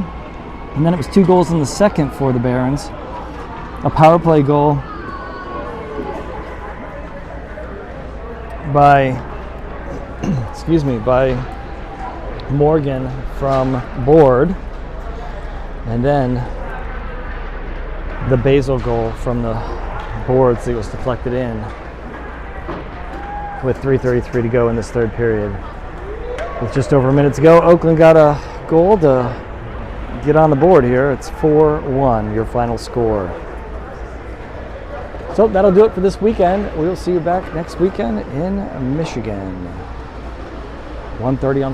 and then it was 2 goals in the second for the Barons. A power play goal by Morgan from board, and then the Basil goal from the boards that was deflected in with 3:33 to go in this third period. With just over a minute to go, Oakland got a goal to get on the board here. It's 4-1, your final score. So that'll do it for this weekend. We'll see you back next weekend in Michigan. 1:30 on